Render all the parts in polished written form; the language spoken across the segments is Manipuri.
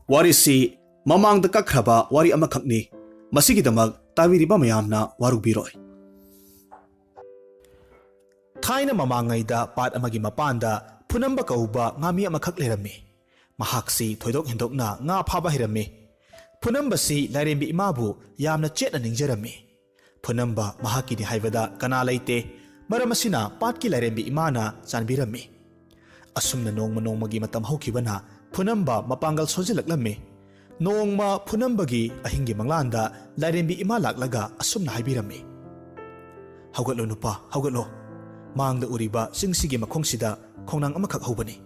ꯋꯥꯔꯤꯁꯤ ꯃꯃꯥꯡꯗ ꯀꯛꯈ꯭ꯔꯕ ꯋꯥꯔꯤ ꯑꯃꯈꯛꯅꯤ. ꯃꯁꯤꯒꯤꯗꯃꯛ ꯇꯥꯕꯤꯔꯤꯕ ꯃꯌꯥꯝꯅ ꯋꯥꯔꯧꯕꯤꯔꯣꯏ. ꯊꯥꯏꯅ ꯃꯃꯥꯡꯉꯩꯗ ꯄꯥꯠ ꯑꯃꯒꯤ ꯃꯄꯥꯟꯗ ꯐꯨꯅꯝꯕ ꯀꯧꯕ ꯉꯥꯃꯤ ꯑꯃꯈꯛ ꯂꯩꯔꯝꯃꯤ. ꯃꯍꯥꯛꯁꯤ ꯊꯣꯏꯗꯣꯛ ꯍꯦꯟꯗꯣꯛꯅ ꯉꯥ ꯐꯥꯕ ꯍꯩꯔꯝꯃꯤ. ꯐꯨꯅꯝꯕꯁꯤ ꯂꯥꯏꯔꯦꯝꯕꯤ ꯏꯃꯥꯕꯨ ꯌꯥꯝꯅ ꯆꯦꯠꯅ ꯅꯤꯡꯖꯔꯝꯃꯤ. ꯐꯨꯅꯝꯕ ꯃꯍꯥꯛꯀꯤꯅꯤ ꯍꯥꯏꯕꯗ ꯀꯅꯥ ꯂꯩꯇꯦ. ꯃꯔꯝ ꯑꯁꯤꯅ ꯄꯥꯠꯀꯤ ꯂꯥꯏꯔꯦꯝꯕꯤ ꯏꯃꯥꯅ ꯆꯥꯟꯕꯤꯔꯝꯃꯤ. ꯑꯁꯨꯝꯅ ꯅꯣꯡꯃꯒꯤ ꯃꯇꯝ ꯍꯧꯈꯤꯕꯅ ꯐꯨꯅꯝꯕ ꯃꯄꯥꯡꯒꯜ ꯁꯣꯟꯖꯤꯜꯂꯛꯂꯝꯃꯤ. ꯅꯣꯡꯃ ꯐꯨꯅꯝꯕꯒꯤ ꯑꯍꯤꯡꯒꯤ ꯃꯪꯂꯥꯟꯗ ꯂꯥꯏꯔꯦꯝꯕꯤ ꯏꯃꯥ ꯂꯥꯛꯂꯒ ꯑꯁꯨꯝꯅ ꯍꯥꯏꯕꯤꯔꯝꯃꯤ. "ꯍꯧꯒꯠꯂꯣ ꯅꯨꯄꯥ, ꯍꯧꯒꯠꯂꯣ. ꯃꯥꯡꯗ ꯎꯔꯤꯕ ꯆꯤꯡꯁꯤꯒꯤ ꯃꯈꯣꯡꯁꯤꯗ ꯈꯣꯡꯅꯥꯡ ꯑꯃꯈꯛ ꯍꯧꯕꯅꯤ.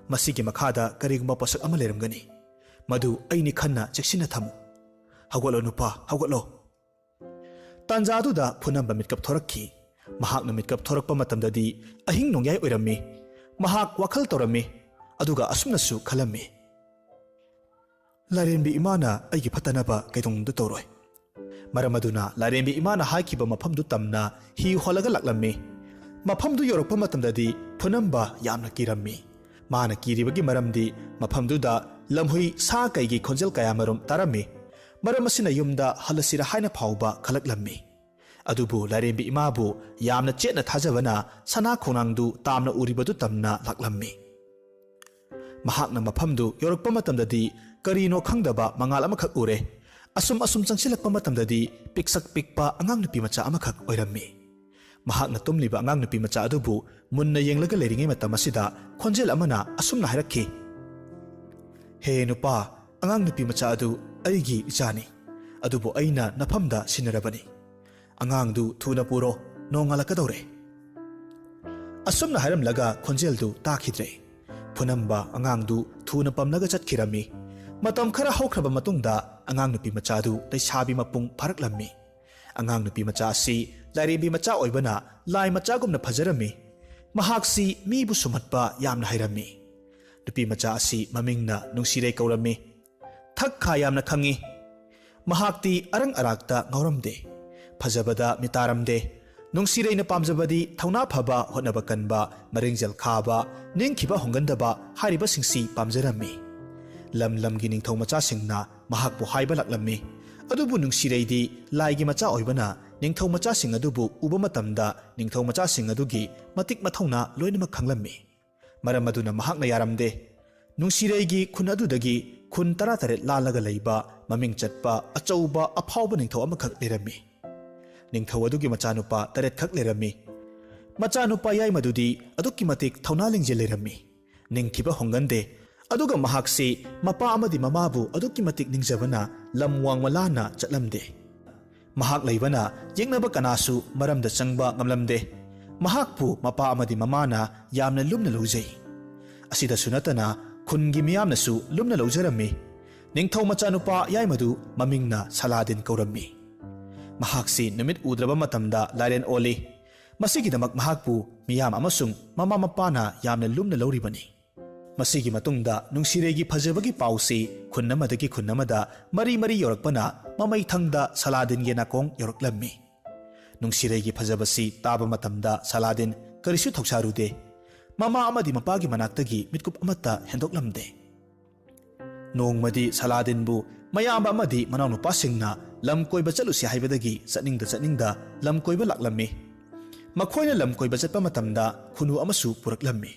ꯃꯁꯤꯒꯤ ꯃꯈꯥꯗ ꯀꯔꯤꯒꯨꯝꯕ ꯄꯣꯠꯁꯛ ꯑꯃ ꯂꯩꯔꯝꯒꯅꯤ. ꯃꯗꯨ ꯑꯩꯅꯤ ꯈꯟꯅ ꯆꯦꯛꯁꯤꯟꯅ ꯊꯝꯃꯨ. ꯍꯧꯒꯠꯂꯣ ꯅꯨꯄꯥ, ꯍꯧꯒꯠꯂꯣ." ꯇꯥꯟꯖꯥꯗꯨꯗ ꯐꯨꯅꯝꯕ ꯃꯤꯠꯀꯞ ꯊꯣꯔꯛꯈꯤ. ꯃꯍꯥꯛꯅ ꯃꯤꯠꯀꯞ ꯊꯣꯔꯛꯄ ꯃꯇꯝꯗꯗꯤ ꯑꯍꯤꯡ ꯅꯣꯡꯌꯥꯏ ꯑꯣꯏꯔꯝꯃꯤ. ꯃꯍꯥꯛ ꯋꯥꯈꯜ ꯇꯧꯔꯝꯃꯤ. ꯑꯗꯨꯒ ꯑꯁꯨꯝꯅꯁꯨ ꯈꯜꯂꯝꯃꯤ. ꯂꯥꯏꯔꯦꯝꯕꯤ ꯏꯃꯥꯅ ꯑꯩꯒꯤ ꯐꯠꯇꯅꯕ ꯀꯩꯗꯧꯅꯨꯡꯗ ꯇꯧꯔꯣꯏ. ꯃꯔꯝ ꯑꯗꯨꯅ ꯂꯥꯏꯔꯦꯝꯕꯤ ꯏꯃꯥꯅ ꯍꯥꯏꯈꯤꯕ ꯃꯐꯝꯗꯨ ꯇꯝꯅ ꯍꯤ ꯍꯣꯜꯂꯒ ꯂꯥꯛꯂꯝꯃꯤ. ꯃꯐꯝꯗꯨ ꯌꯧꯔꯛꯄ ꯃꯇꯝꯗꯗꯤ ꯐꯨꯅꯝꯕ ꯌꯥꯝꯅ ꯀꯤꯔꯝꯃꯤ. ꯃꯥꯅ ꯀꯤꯔꯤꯕꯒꯤ ꯃꯔꯝꯗꯤ ꯃꯐꯝꯗꯨꯗ ꯂꯝꯍꯨꯏ ꯁꯥ ꯀꯩꯒꯤ ꯈꯣꯟꯖꯦꯜ ꯀꯌꯥꯃꯔꯨꯝ ꯇꯥꯔꯝꯃꯤ. ꯃꯔꯝ ꯑꯁꯤꯅ ꯌꯨꯝꯗ ꯍꯜꯂꯁꯤꯔ ꯍꯥꯏꯅ ꯐꯥꯎꯕ ꯈꯜꯂꯛꯂꯝꯃꯤ. ꯑꯗꯨꯕꯨ ꯂꯥꯏꯔꯦꯝꯕꯤ ꯏꯃꯥꯕꯨ ꯌꯥꯝꯅ ꯆꯦꯠꯅ ꯊꯥꯖꯕꯅ ꯁꯅꯥ ꯈꯣꯡꯅꯥꯡꯗꯨ ꯇꯥꯝꯅ ꯎꯔꯤꯕꯗꯨ ꯇꯝꯅ ꯂꯥꯛꯂꯝꯃꯤ. ꯃꯍꯥꯛꯅ ꯃꯐꯝꯗꯨ ꯌꯧꯔꯛꯄ ꯃꯇꯝꯗꯗꯤ ꯀꯔꯤꯅꯣ ꯈꯪꯗꯕ ꯃꯉꯥꯜ ꯑꯃꯈꯛ ꯎꯔꯦ. ꯑꯁꯨꯝ ꯆꯪꯁꯤꯜꯂꯛꯄ ꯃꯇꯝꯗꯗꯤ ꯄꯤꯛꯁꯛ ꯄꯤꯛꯄ ꯑꯉꯥꯡ ꯅꯨꯄꯤ ꯃꯆꯥ ꯑꯃꯈꯛ ꯑꯣꯏꯔꯝꯃꯤ. ꯃꯍꯥꯛꯅ ꯇꯨꯝꯂꯤꯕ ꯑꯉꯥꯡ ꯅꯨꯄꯤ ꯃꯆꯥ ꯑꯗꯨꯕꯨ ꯃꯨꯟꯅ ꯌꯦꯡꯂꯒ ꯂꯩꯔꯤꯉꯩ ꯃꯇꯝ ꯑꯁꯤꯗ ꯈꯣꯟꯖꯦꯜ ꯑꯃꯅ ꯑꯁꯨꯝꯅ ꯍꯥꯏꯔꯛꯈꯤ. "ꯍꯦ ꯅꯨꯄꯥ, ꯑꯉꯥꯡ ꯅꯨꯄꯤ ꯃꯆꯥ ꯑꯗꯨ ꯑꯩꯒꯤ ꯏꯆꯥꯅꯤ. ꯑꯗꯨꯕꯨ ꯑꯩꯅ ꯅꯐꯝꯗ ꯁꯤꯟꯅꯔꯕꯅꯤ. ꯑꯉꯥꯡꯗꯨ ꯊꯨꯅ ꯄꯨꯔꯣ, ꯅꯣꯡ ꯉꯥꯜꯂꯛꯀꯗꯧꯔꯦ." ꯑꯁꯨꯝꯅ ꯍꯥꯏꯔꯝꯂꯒ ꯈꯣꯟꯖꯦꯜꯗꯨ ꯇꯥꯈꯤꯗ꯭ꯔꯦ. ꯐꯨꯅꯝꯕ ꯑꯉꯥꯡꯗꯨ ꯊꯨꯅ ꯄꯝꯂꯒ ꯆꯠꯈꯤꯔꯝꯃꯤ. ꯃꯇꯝ ꯈꯔ ꯍꯧꯈ꯭ꯔꯕ ꯃꯇꯨꯡꯗ ꯑꯉꯥꯡ ꯅꯨꯄꯤ ꯃꯆꯥꯗꯨ ꯂꯩꯁꯥꯕꯤ ꯃꯄꯨꯡ ꯐꯥꯔꯛꯂꯝꯃꯤ. ꯑꯉꯥꯡ ꯅꯨꯄꯤ ꯃꯆꯥ ꯑꯁꯤ ꯂꯥꯏꯔꯦꯝꯕꯤ ꯃꯆꯥ ꯑꯣꯏꯕꯅ ꯂꯥꯏ ꯃꯆꯥꯒꯨꯝꯅ ꯐꯖꯔꯝꯃꯤ. ꯃꯍꯥꯛꯁꯤ ꯃꯤꯕꯨ ꯁꯨꯝꯍꯠꯄ ꯌꯥꯝꯅ ꯍꯩꯔꯝꯃꯤ. ꯅꯨꯄꯤ ꯃꯆꯥ ꯑꯁꯤ ꯃꯃꯤꯡꯅ ꯅꯨꯡꯁꯤꯔꯩ ꯀꯧꯔꯝꯃꯤ. ꯊꯛ ꯈꯥ ꯌꯥꯝꯅ ꯈꯪꯉꯤ. ꯃꯍꯥꯛꯇꯤ ꯑꯔꯪ ꯑꯔꯥꯛꯇ ꯉꯥꯎꯔꯝꯗꯦ. ꯐꯖꯕꯗ ꯃꯤꯇꯥꯔꯝꯗꯦ. ꯅꯨꯡꯁꯤꯔꯩꯅ ꯄꯥꯝꯖꯕꯗꯤ ꯊꯧꯅꯥ ꯐꯕ, ꯍꯣꯠꯅꯕ ꯀꯟꯕ, ꯃꯔꯦꯡꯖꯦꯜ ꯈꯥꯕ, ꯅꯤꯡꯈꯤꯕ ꯍꯣꯡꯒꯟꯗꯕ ꯍꯥꯏꯔꯤꯕꯁꯤꯡꯁꯤ ꯄꯥꯝꯖꯔꯝꯃꯤ. ꯂꯝꯒꯤ ꯅꯤꯡꯊꯧ ꯃꯆꯥꯁꯤꯡꯅ ꯃꯍꯥꯛꯄꯨ ꯍꯥꯏꯕ ꯂꯥꯛꯂꯝꯃꯤ. ꯑꯗꯨꯕꯨ ꯅꯨꯡꯁꯤꯔꯩꯗꯤ ꯂꯥꯏꯒꯤ ꯃꯆꯥ ꯑꯣꯏꯕꯅ ꯅꯤꯡꯊꯧ ꯃꯆꯥꯁꯤꯡ ꯑꯗꯨꯕꯨ ꯎꯕ ꯃꯇꯝꯗ ꯅꯤꯡꯊꯧ ꯃꯆꯥꯁꯤꯡ ꯑꯗꯨꯒꯤ ꯃꯇꯤꯛ ꯃꯊꯧꯅꯥ ꯂꯣꯏꯅꯃꯛ ꯈꯪꯂꯝꯃꯤ. ꯃꯔꯝ ꯑꯗꯨꯅ ꯃꯍꯥꯛꯅ ꯌꯥꯔꯝꯗꯦ. ꯅꯨꯡꯁꯤꯔꯩꯒꯤ ꯈꯨꯟ ꯑꯗꯨꯗꯒꯤ ꯈꯨꯟ 18 ꯂꯥꯜꯂꯒ ꯂꯩꯕ ꯃꯃꯤꯡ ꯆꯠꯄ ꯑꯆꯧꯕ ꯑꯐꯥꯎꯕ ꯅꯤꯡꯊꯧ ꯑꯃꯈꯛ ꯂꯩꯔꯝꯃꯤ. ꯅꯤꯡꯊꯧ ꯑꯗꯨꯒꯤ ꯃꯆꯥꯅꯨꯄꯥ 9 ꯈꯛ ꯂꯩꯔꯝꯃꯤ. ꯃꯆꯥꯅꯨꯄꯥ ꯌꯥꯏꯃꯗꯨꯗꯤ ꯑꯗꯨꯛꯀꯤ ꯃꯇꯤꯛ ꯊꯧꯅꯥ ꯂꯤꯡꯖꯦꯜ ꯂꯩꯔꯝꯃꯤ. ꯅꯤꯡꯈꯤꯕ ꯍꯣꯡꯒꯟꯗꯦ. ꯑꯗꯨꯒ ꯃꯍꯥꯛꯁꯤ ꯃꯄꯥ ꯑꯃꯗꯤ ꯃꯃꯥꯕꯨ ꯑꯗꯨꯛꯀꯤ ꯃꯇꯤꯛ ꯅꯤꯡꯖꯕꯅ ꯂꯝ ꯋꯥꯡꯃ ꯂꯥꯟꯅ ꯆꯠꯂꯝꯗꯦ. ꯃꯍꯥꯛ ꯂꯩꯕꯅ ꯌꯦꯛꯅꯕ ꯀꯅꯥꯁꯨ ꯃꯔꯝꯗ ꯆꯪꯕ ꯉꯝꯂꯝꯗꯦ. ꯃꯍꯥꯛꯄꯨ ꯃꯄꯥ ꯑꯃꯗꯤ ꯃꯃꯥꯅ ꯌꯥꯝꯅ ꯂꯨꯝꯅ ꯂꯧꯖꯩ. ꯑꯁꯤꯗꯁꯨ ꯅꯠꯇꯅ ꯈꯨꯟꯒꯤ ꯃꯤꯌꯥꯝꯅꯁꯨ ꯂꯨꯝꯅ ꯂꯧꯖꯔꯝꯃꯤ. ꯅꯤꯡꯊꯧ ꯃꯆꯥꯅꯨꯄꯥ ꯌꯥꯏꯃꯗꯨ ꯃꯃꯤꯡꯅ ꯁꯂꯥꯗꯤꯟ ꯀꯧꯔꯝꯃꯤ. ꯃꯍꯥꯛꯁꯤ ꯅꯨꯃꯤꯠ ꯎꯗ꯭ꯔꯕ ꯃꯇꯝꯗ ꯂꯥꯏꯔꯦꯟ ꯑꯣꯜꯂꯤ. ꯃꯁꯤꯒꯤꯗꯃꯛ ꯃꯍꯥꯛꯄꯨ ꯃꯤꯌꯥꯝ ꯑꯃꯁꯨꯡ ꯃꯃꯥ ꯃꯄꯥꯅ ꯌꯥꯝꯅ ꯂꯨꯝꯅ ꯂꯧꯔꯤꯕꯅꯤ. ꯃꯁꯤꯒꯤ ꯃꯇꯨꯡꯗ ꯅꯨꯡꯁꯤꯔꯩꯒꯤ ꯐꯖꯕꯒꯤ ꯄꯥꯎꯁꯤ ꯈꯨꯟ ꯑꯃꯗꯒꯤ ꯈꯨꯟ ꯑꯃꯗ ꯃꯔꯤ ꯌꯧꯔꯛꯄꯅ ꯃꯃꯩꯊꯪꯗ ꯁꯂꯥꯗꯤꯟꯒꯤ ꯅꯥꯀꯣꯡ ꯌꯧꯔꯛꯂꯝꯃꯤ. ꯅꯨꯡꯁꯤꯔꯩꯒꯤ ꯐꯖꯕꯁꯤ ꯇꯥꯕ ꯃꯇꯝꯗ ꯁꯂꯥꯗꯤꯟ ꯀꯔꯤꯁꯨ ꯊꯧꯁꯥꯔꯨꯗꯦ. ꯃꯃꯥ ꯑꯃꯗꯤ ꯃꯄꯥꯒꯤ ꯃꯅꯥꯛꯇꯒꯤ ꯃꯤꯠꯀꯨꯞ ꯑꯃꯠꯇ ꯍꯦꯟꯗꯣꯛꯂꯝꯗꯦ. ꯅꯣꯡꯃꯗꯤ ꯁꯂꯥꯗꯤꯟꯕꯨ ꯃꯌꯥꯝꯕ ꯑꯃꯗꯤ ꯃꯅꯥꯎꯅꯨꯄꯥꯁꯤꯡꯅ ꯂꯝ ꯀꯣꯏꯕ ꯆꯠꯂꯨꯁꯤ ꯍꯥꯏꯕꯗꯒꯤ ꯆꯠꯅꯤꯡꯗ ꯂꯝ ꯀꯣꯏꯕ ꯂꯥꯛꯂꯝꯃꯤ. ꯃꯈꯣꯏꯅ ꯂꯝ ꯀꯣꯏꯕ ꯆꯠꯄ ꯃꯇꯝꯗ ꯈꯨꯅꯨ ꯑꯃꯁꯨ ꯄꯨꯔꯛꯂꯝꯃꯤ.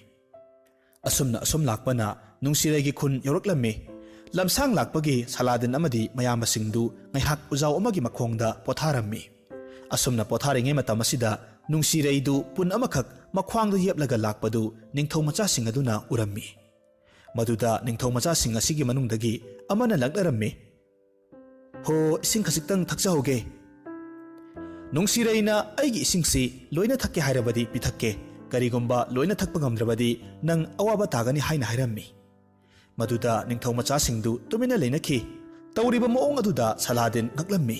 ꯑꯁꯨꯝ ꯂꯥꯛꯄꯅ ꯅꯨꯡꯁꯤꯔꯩꯒꯤ ꯈꯨꯟ ꯌꯧꯔꯛꯂꯝꯃꯤ. ꯂꯝꯁꯥꯡ ꯂꯥꯛꯄꯒꯤ ꯁꯂꯥꯗꯤꯟ ꯑꯃꯗꯤ ꯃꯌꯥꯝꯕꯁꯤꯡꯗꯨ ꯉꯥꯏꯍꯥꯛ ꯎꯖꯥꯎ ꯑꯃꯒꯤ ꯃꯈꯣꯡꯗ ꯄꯣꯊꯥꯔꯝꯃꯤ. ꯑꯁꯨꯝꯅ ꯄꯣꯊꯥꯔꯤꯉꯩ ꯃꯇꯝ ꯑꯁꯤꯗ ꯅꯨꯡꯁꯤꯔꯩꯗꯨ ꯄꯨꯟ ꯑꯃꯈꯛ ꯃꯈ꯭ꯋꯥꯡꯗ ꯌꯦꯞꯂꯒ ꯂꯥꯛꯄꯗꯨ ꯅꯤꯡꯊꯧ ꯃꯆꯥꯁꯤꯡ ꯑꯗꯨꯅ ꯎꯔꯝꯃꯤ. ꯃꯗꯨꯗ ꯅꯤꯡꯊꯧ ꯃꯆꯥꯁꯤꯡ ꯑꯁꯤꯒꯤ ꯃꯅꯨꯡꯗꯒꯤ ꯑꯃꯅ ꯂꯛꯅꯔꯝꯃꯤ. "ꯍꯣ, ꯏꯁꯤꯡ ꯈꯖꯤꯛꯇꯪ ꯊꯛꯆꯍꯧꯒꯦ." ꯅꯨꯡꯁꯤꯔꯩꯅ "ꯑꯩꯒꯤ ꯏꯁꯤꯡꯁꯤ ꯂꯣꯏꯅ ꯊꯛꯀꯦ ꯍꯥꯏꯔꯕꯗꯤ ꯄꯤꯊꯛꯀꯦ. ꯀꯔꯤꯒꯨꯝꯕ ꯂꯣꯏꯅ ꯊꯛꯄ ꯉꯝꯗ꯭ꯔꯕꯗꯤ ꯅꯪ ꯑꯋꯥꯕ ꯇꯥꯒꯅꯤ" ꯍꯥꯏꯅ ꯍꯥꯏꯔꯝꯃꯤ. ꯃꯗꯨꯗ ꯅꯤꯡꯊꯧ ꯃꯆꯥꯁꯤꯡꯗꯨ ꯇꯨꯃꯤꯟꯅ ꯂꯩꯅꯈꯤ. ꯇꯧꯔꯤꯕ ꯃꯑꯣꯡ ꯑꯗꯨꯗ ꯁꯂꯥꯗꯤꯟ ꯉꯛꯂꯝꯃꯤ.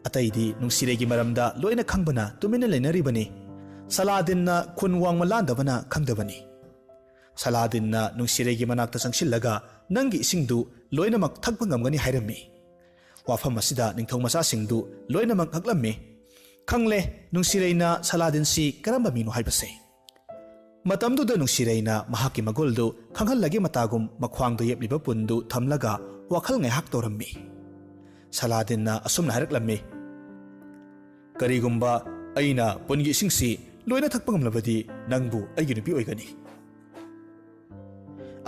ꯑꯇꯩꯗꯤ ꯅꯨꯡꯁꯤꯔꯩꯒꯤ ꯃꯔꯝꯗ ꯂꯣꯏꯅ ꯈꯪꯕꯅ ꯇꯨꯃꯤꯟꯅ ꯂꯩꯅꯔꯤꯕꯅꯤ. ꯁꯂꯥꯗꯤꯟꯅ ꯈꯨꯟ ꯋꯥꯡꯃ ꯂꯥꯟꯗꯕꯅ ꯈꯪꯗꯕꯅꯤ. ꯁꯂꯥꯗꯤꯟꯅ ꯅꯨꯡꯁꯤꯔꯩꯒꯤ ꯃꯅꯥꯛꯇ ꯆꯪꯁꯤꯜꯂꯒ "ꯅꯪꯒꯤ ꯏꯁꯤꯡꯗꯨ ꯂꯣꯏꯅꯃꯛ ꯊꯛꯄ ꯉꯝꯒꯅꯤ" ꯍꯥꯏꯔꯝꯃꯤ. ꯋꯥꯐꯝ ꯑꯁꯤꯗ ꯅꯤꯡꯊꯧ ꯃꯆꯥꯁꯤꯡꯗꯨ ꯃꯇꯝꯗꯨꯗ ꯅꯨꯡꯁꯤꯔꯩꯅ ꯃꯍꯥꯛꯀꯤ ꯃꯒꯨꯜꯗꯨ ꯈꯪꯍꯜꯂꯒꯦ ꯃꯇꯥꯒꯨꯝ ꯃꯈ꯭ꯋꯥꯡꯗ ꯌꯦꯞꯂꯤꯕ ꯄꯨꯟꯗꯨ ꯊꯝꯂꯒ ꯋꯥꯈꯜ ꯉꯥꯏꯍꯥꯛ ꯇꯧꯔꯝꯃꯤ꯫ ꯁꯂꯥꯗꯤꯟꯅ ꯑꯁꯨꯝꯅ ꯍꯥꯏꯔꯛꯂꯝꯃꯤ, ꯀꯔꯤꯒꯨꯝꯕ ꯑꯩꯅ ꯄꯨꯟꯒꯤ ꯏꯁꯤꯡꯁꯤ ꯂꯣꯏꯅ ꯊꯛꯄ ꯉꯝꯂꯕꯗꯤ ꯅꯪꯕꯨ ꯑꯩꯒꯤ ꯅꯨꯄꯤ ꯑꯣꯏꯒꯅꯤ꯫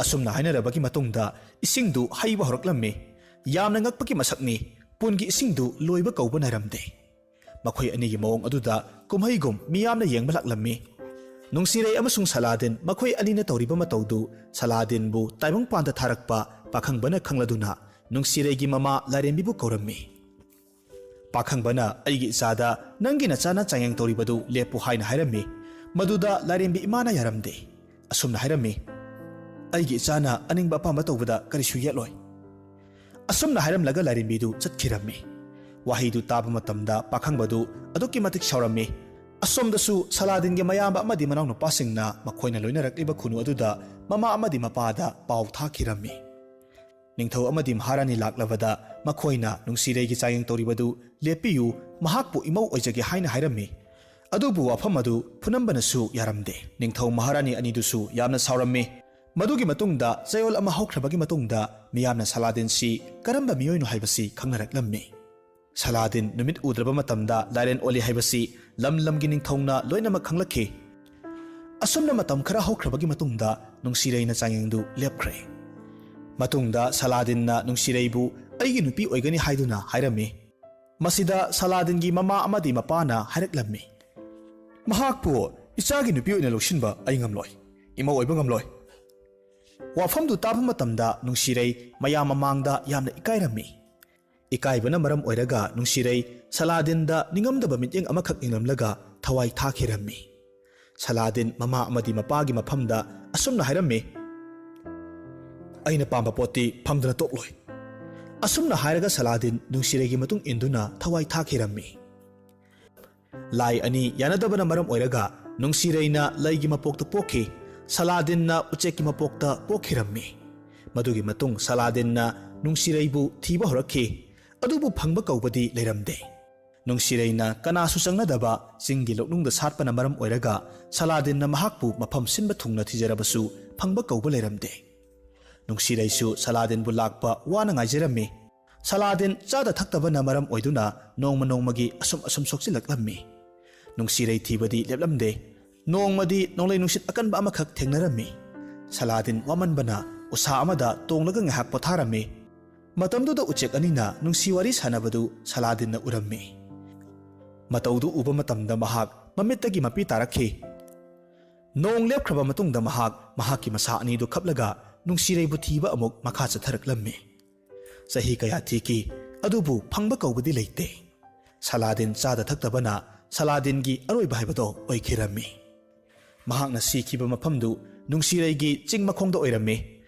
ꯑꯁꯨꯝꯅ ꯍꯥꯏꯅꯔꯕꯒꯤ ꯃꯇꯨꯡꯗ ꯏꯁꯤꯡꯗꯨ ꯍꯩꯕ ꯍꯧꯔꯛꯂꯝꯃꯤ꯫ ꯌꯥꯝꯅ ꯉꯛꯄꯒꯤ ꯃꯁꯛꯅꯤ, ꯄꯨꯟꯒꯤ ꯏꯁꯤꯡꯗꯨ ꯂꯣꯏꯕ ꯀꯧꯕ ꯅꯥꯏꯔꯝꯗꯦ꯫ ꯃꯈꯣꯏ ꯑꯅꯤꯒꯤ ꯃꯑꯣꯡ ꯑꯗꯨꯗ ꯀꯨꯝꯍꯩꯒꯨꯝ ꯃꯤꯌꯥꯝꯅ ꯌꯦꯡꯕ ꯂꯥꯛꯂꯝꯃꯤ꯫ ꯅꯨꯡꯁꯤꯔꯩ ꯑꯃꯁꯨꯡ ꯁꯂꯥꯗꯤꯟ ꯃꯈꯣꯏ ꯑꯅꯤꯅ ꯇꯧꯔꯤꯕ ꯃꯇꯧꯗꯨ ꯁꯂꯥꯗꯤꯟꯕꯨ ꯇꯥꯏꯕꯪꯄꯥꯟꯗ ꯊꯥꯔꯛꯄ ꯄꯥꯈꯪꯕꯅ ꯈꯪꯂꯗꯨꯅ ꯅꯨꯡꯁꯤꯔꯩꯒꯤ ꯃꯃꯥ ꯂꯥꯏꯔꯦꯝꯕꯤꯕꯨ ꯀꯧꯔꯝꯃꯤ꯫ ꯄꯥꯈꯪꯕꯅ ꯑꯩꯒꯤ ꯏꯆꯥꯗ ꯅꯪꯒꯤ ꯅꯆꯥꯅ ꯆꯥꯡꯌꯦꯡ ꯇꯧꯔꯤꯕꯗꯨ ꯂꯦꯞꯄꯨ ꯍꯥꯏꯅ ꯍꯥꯏꯔꯝꯃꯤ꯫ ꯃꯗꯨꯗ ꯂꯥꯏꯔꯦꯝꯕꯤ ꯏꯃꯥꯅ ꯌꯥꯔꯝꯗꯦ꯫ ꯑꯁꯨꯝꯅ ꯍꯥꯏꯔꯝꯃꯤ, ꯑꯩꯒꯤ ꯏꯆꯥꯅ ꯑꯅꯤꯡꯕ ꯑꯄꯥꯝꯕ ꯇꯧꯕꯗ ꯀꯔꯤꯁꯨ ꯌꯦꯠꯂꯣꯏ꯫ ꯑꯁꯨꯝꯅ ꯍꯥꯏꯔꯝꯂꯒ ꯂꯥꯏꯔꯦꯝꯕꯤꯗꯨ ꯆꯠꯈꯤꯔꯝꯃꯤ꯫ ꯋꯥꯍꯩꯗꯨ ꯇꯥꯕ ꯃꯇꯝꯗ ꯄꯥꯈꯪꯕꯗꯨ ꯑꯗꯨꯛꯀꯤ ꯃꯇꯤꯛ ꯁꯥꯎꯔꯝꯃꯤ꯫ ꯑꯁꯣꯝꯗꯁꯨ ꯁꯂꯥꯗꯤꯟꯒꯤ ꯃꯌꯥꯝꯕ ꯑꯃꯗꯤ ꯃꯅꯥꯎꯅꯨꯄꯥꯁꯤꯡꯅ ꯃꯈꯣꯏꯅ ꯂꯣꯏꯅꯔꯛꯂꯤꯕ ꯈꯨꯅꯨ ꯑꯗꯨꯗ ꯃꯃꯥ ꯑꯃꯗꯤ ꯃꯄꯥꯗ ꯄꯥꯎ ꯊꯥꯈꯤꯔꯝꯃꯤ꯫ ꯅꯤꯡꯊꯧ ꯑꯃꯗꯤ ꯃꯍꯥꯔꯥꯅꯤ ꯂꯥꯛꯂꯕꯗ ꯃꯈꯣꯏꯅ ꯅꯨꯡꯁꯤꯔꯩꯒꯤ ꯆꯥꯡꯌꯦꯡ ꯇꯧꯔꯤꯕꯗꯨ ꯂꯦꯞꯄꯤꯌꯨ, ꯃꯍꯥꯛꯄꯨ ꯏꯃꯧ ꯑꯣꯏꯖꯒꯦ ꯍꯥꯏꯅ ꯍꯥꯏꯔꯝꯃꯤ꯫ ꯑꯗꯨꯕꯨ ꯋꯥꯐꯝ ꯑꯗꯨ ꯐꯨꯅꯝꯕꯅꯁꯨ ꯌꯥꯔꯝꯗꯦ꯫ ꯅꯤꯡꯊꯧ ꯃꯍꯥꯔꯥꯅꯤ ꯑꯅꯤꯗꯨꯁꯨ ꯌꯥꯝꯅ ꯁꯥꯎꯔꯝꯃꯤ꯫ ꯃꯗꯨꯒꯤ ꯃꯇꯨꯡꯗ ꯆꯌꯣꯜ ꯑꯃ ꯍꯧꯈ꯭ꯔꯕꯒꯤ ꯃꯇꯨꯡꯗ ꯃꯤꯌꯥꯝꯅ ꯁꯂꯥꯗꯤꯟꯁꯤ ꯀꯔꯝꯕ ꯃꯤꯑꯣꯏꯅꯣ ꯍꯥꯏꯕꯁꯤ ꯈꯪꯅꯔꯛꯂꯝꯃꯤ꯫ ꯁꯂꯥꯗꯤꯟ ꯅꯨꯃꯤꯠ ꯎꯗ꯭ꯔꯕ ꯃꯇꯝꯗ ꯂꯥꯏꯔꯦꯟ ꯑꯣꯜꯂꯤ ꯍꯥꯏꯕꯁꯤ ꯂꯝ ꯂꯝꯒꯤ ꯅꯤꯡꯊꯧꯅ ꯂꯣꯏꯅꯃꯛ ꯈꯪꯂꯛꯈꯤ꯫ ꯑꯁꯨꯝꯅ ꯃꯇꯝ ꯈꯔ ꯍꯧꯈ꯭ꯔꯕꯒꯤ ꯃꯇꯨꯡꯗ ꯅꯨꯡꯁꯤꯔꯩꯅ ꯆꯥꯡꯌꯦꯡꯗꯨ ꯂꯦꯞꯈ꯭ꯔꯦ꯫ ꯃꯇꯨꯡꯗ ꯁꯂꯥꯗꯤꯟꯅ ꯅꯨꯡꯁꯤꯔꯩꯕꯨ ꯑꯩꯒꯤ ꯅꯨꯄꯤ ꯑꯣꯏꯒꯅꯤ ꯍꯥꯏꯗꯨꯅ ꯍꯥꯏꯔꯝꯃꯤ꯫ ꯃꯁꯤꯗ ꯁꯂꯥꯗꯤꯟꯒꯤ ꯃꯃꯥ ꯑꯃꯗꯤ ꯃꯄꯥꯅ ꯍꯥꯏꯔꯛꯂꯝꯃꯤ, ꯃꯍꯥꯛꯄꯨ ꯏꯆꯥꯒꯤ ꯅꯨꯄꯤ ꯑꯣꯏꯅ ꯂꯧꯁꯤꯟꯕ ꯑꯩ ꯉꯝꯂꯣꯏ, ꯏꯃꯧ ꯑꯣꯏꯕ ꯉꯝꯂꯣꯏ꯫ ꯋꯥꯐꯝꯗꯨ ꯇꯥꯕ ꯃꯇꯝꯗ ꯅꯨꯡꯁꯤꯔꯩ ꯃꯌꯥꯝ ꯃꯃꯥꯡꯗ ꯌꯥꯝꯅ ꯏꯀꯥꯏꯔꯝꯃꯤ꯫ ꯏꯀꯥꯏꯕꯅ ꯃꯔꯝ ꯑꯣꯏꯔꯒ ꯅꯨꯡꯁꯤꯔꯩ ꯁꯂꯥꯗꯤꯟꯗ ꯅꯤꯡꯉꯝꯗꯕ ꯃꯤꯠꯌꯦꯡ ꯑꯃꯈꯛ ꯌꯦꯡꯂꯝꯂꯒ ꯊꯋꯥꯏ ꯊꯥꯈꯤꯔꯝꯃꯤ꯫ ꯁꯂꯥꯗꯤꯟ ꯃꯃꯥ ꯑꯃꯗꯤ ꯃꯄꯥꯒꯤ ꯃꯐꯝꯗ ꯑꯁꯨꯝꯅ ꯍꯥꯏꯔꯝꯃꯤ, ꯑꯩꯅ ꯄꯥꯝꯕ ꯄꯣꯠꯇꯤ ꯐꯪꯗꯅ ꯇꯣꯛꯂꯣꯏ꯫ ꯑꯁꯨꯝꯅ ꯍꯥꯏꯔꯒ ꯁꯂꯥꯗꯤꯟ ꯅꯨꯡꯁꯤꯔꯩꯒꯤ ꯃꯇꯨꯡ ꯏꯟꯗꯨꯅ ꯊꯋꯥꯏ ꯊꯥꯈꯤꯔꯝꯃꯤ꯫ ꯂꯥꯏ ꯑꯅꯤ ꯌꯥꯅꯗꯕꯅ ꯃꯔꯝ ꯑꯣꯏꯔꯒ ꯅꯨꯡꯁꯤꯔꯩꯅ ꯂꯩꯒꯤ ꯃꯄꯣꯛꯇ ꯄꯣꯛꯈꯤ, ꯁꯂꯥꯗꯤꯟꯅ ꯎꯆꯦꯛꯀꯤ ꯃꯄꯣꯛꯇ ꯄꯣꯛꯈꯤꯔꯝꯃꯤ꯫ ꯃꯗꯨꯒꯤ ꯃꯇꯨꯡ ꯁꯂꯥꯗꯤꯟꯅ ꯅꯨꯡꯁꯤꯔꯩꯕꯨ ꯊꯤꯕ ꯍꯧꯔꯛꯈꯤ, ꯑꯗꯨꯕꯨ ꯐꯪꯕ ꯀꯧꯕꯗꯤ ꯂꯩꯔꯝꯗꯦ꯫ ꯅꯨꯡꯁꯤꯔꯩꯅ ꯀꯅꯥꯁꯨ ꯆꯪꯅꯗꯕ ꯆꯤꯡꯒꯤ ꯂꯣꯛꯅꯨꯡꯗ ꯁꯥꯠꯄꯅ ꯃꯔꯝ ꯑꯣꯏꯔꯒ ꯁꯂꯥꯗꯤꯟꯅ ꯃꯍꯥꯛꯄꯨ ꯃꯐꯝ ꯁꯤꯟꯕ ꯊꯨꯡꯅ ꯊꯤꯖꯔꯕꯁꯨ ꯐꯪꯕ ꯀꯧꯕ ꯂꯩꯔꯝꯗꯦ꯫ ꯅꯨꯡꯁꯤꯔꯩꯁꯨ ꯁꯂꯥꯗꯤꯟꯕꯨ ꯂꯥꯛꯄ ꯋꯥꯅ ꯉꯥꯏꯖꯔꯝꯃꯤ꯫ ꯁꯂꯥꯗꯤꯟ ꯆꯥꯗ ꯊꯛꯇꯕꯅ ꯃꯔꯝ ꯑꯣꯏꯗꯨꯅ ꯅꯣꯡꯃ ꯅꯣꯡꯃꯒꯤ ꯑꯁꯨꯝ ꯁꯣꯛꯆꯤꯜꯂꯛꯂꯝꯃꯤ꯫ ꯅꯨꯡꯁꯤꯔꯩ ꯊꯤꯕꯗꯤ ꯂꯦꯞꯂꯝꯗꯦ꯫ ꯅꯣꯡꯃꯗꯤ ꯅꯣꯡꯂꯩ ꯅꯨꯡꯁꯤꯠ ꯑꯀꯟꯕ ꯑꯃꯈꯛ ꯊꯦꯡꯅꯔꯝꯃꯤ꯫ ꯁꯂꯥꯗꯤꯟ ꯋꯥꯃꯟꯕꯅ ꯎꯁꯥ ꯑꯃꯗ ꯇꯣꯡꯂꯒ ꯉꯥꯏꯍꯥꯛ ꯄꯣꯊꯥꯔꯝꯃꯤ꯫ ꯃꯇꯝꯗꯨꯗ ꯎꯆꯦꯛ ꯑꯅꯤꯅ ꯅꯨꯡꯁꯤ ꯋꯥꯔꯤ ꯁꯥꯟꯅꯕꯗꯨ ꯁꯂꯥꯗꯤꯟꯅ ꯎꯔꯝꯃꯤ꯫ ꯃꯇꯧꯗꯨ ꯎꯕ ꯃꯇꯝꯗ ꯃꯍꯥꯛ ꯃꯃꯤꯠꯇꯒꯤ ꯃꯄꯤ ꯇꯥꯔꯛꯈꯤ꯫ ꯅꯣꯡ ꯂꯦꯞꯈ꯭ꯔꯕ ꯃꯇꯨꯡꯗ ꯃꯍꯥꯛꯀꯤ ꯃꯁꯥ ꯑꯅꯤꯗꯨ ꯈꯞꯂꯒ ꯅꯨꯡꯁꯤꯔꯩꯕꯨ ꯊꯤꯕ ꯑꯃꯨꯛ ꯃꯈꯥ ꯆꯠꯊꯔꯛꯂꯝꯃꯤ꯫ ꯆꯍꯤ ꯀꯌꯥ ꯊꯤꯈꯤ, ꯑꯗꯨꯕꯨ ꯐꯪꯕ ꯀꯧꯕꯗꯤ ꯂꯩꯇꯦ꯫ ꯁꯂꯥꯗꯤꯟ ꯆꯥꯗ ꯊꯛꯇꯕꯅ ꯁꯂꯥꯗꯤꯟꯒꯤ ꯑꯔꯣꯏꯕ ꯍꯥꯏꯕꯗꯣ ꯑꯣꯏꯈꯤꯔꯝꯃꯤ꯫ ꯃꯍꯥꯛꯅ ꯁꯤꯈꯤꯕ ꯃꯐꯝꯗꯨ ꯅꯨꯡꯁꯤꯔꯩꯒꯤ ꯆꯤꯡ ꯃꯈꯣꯡꯗ ꯑꯣꯏꯔꯝꯃꯤ꯫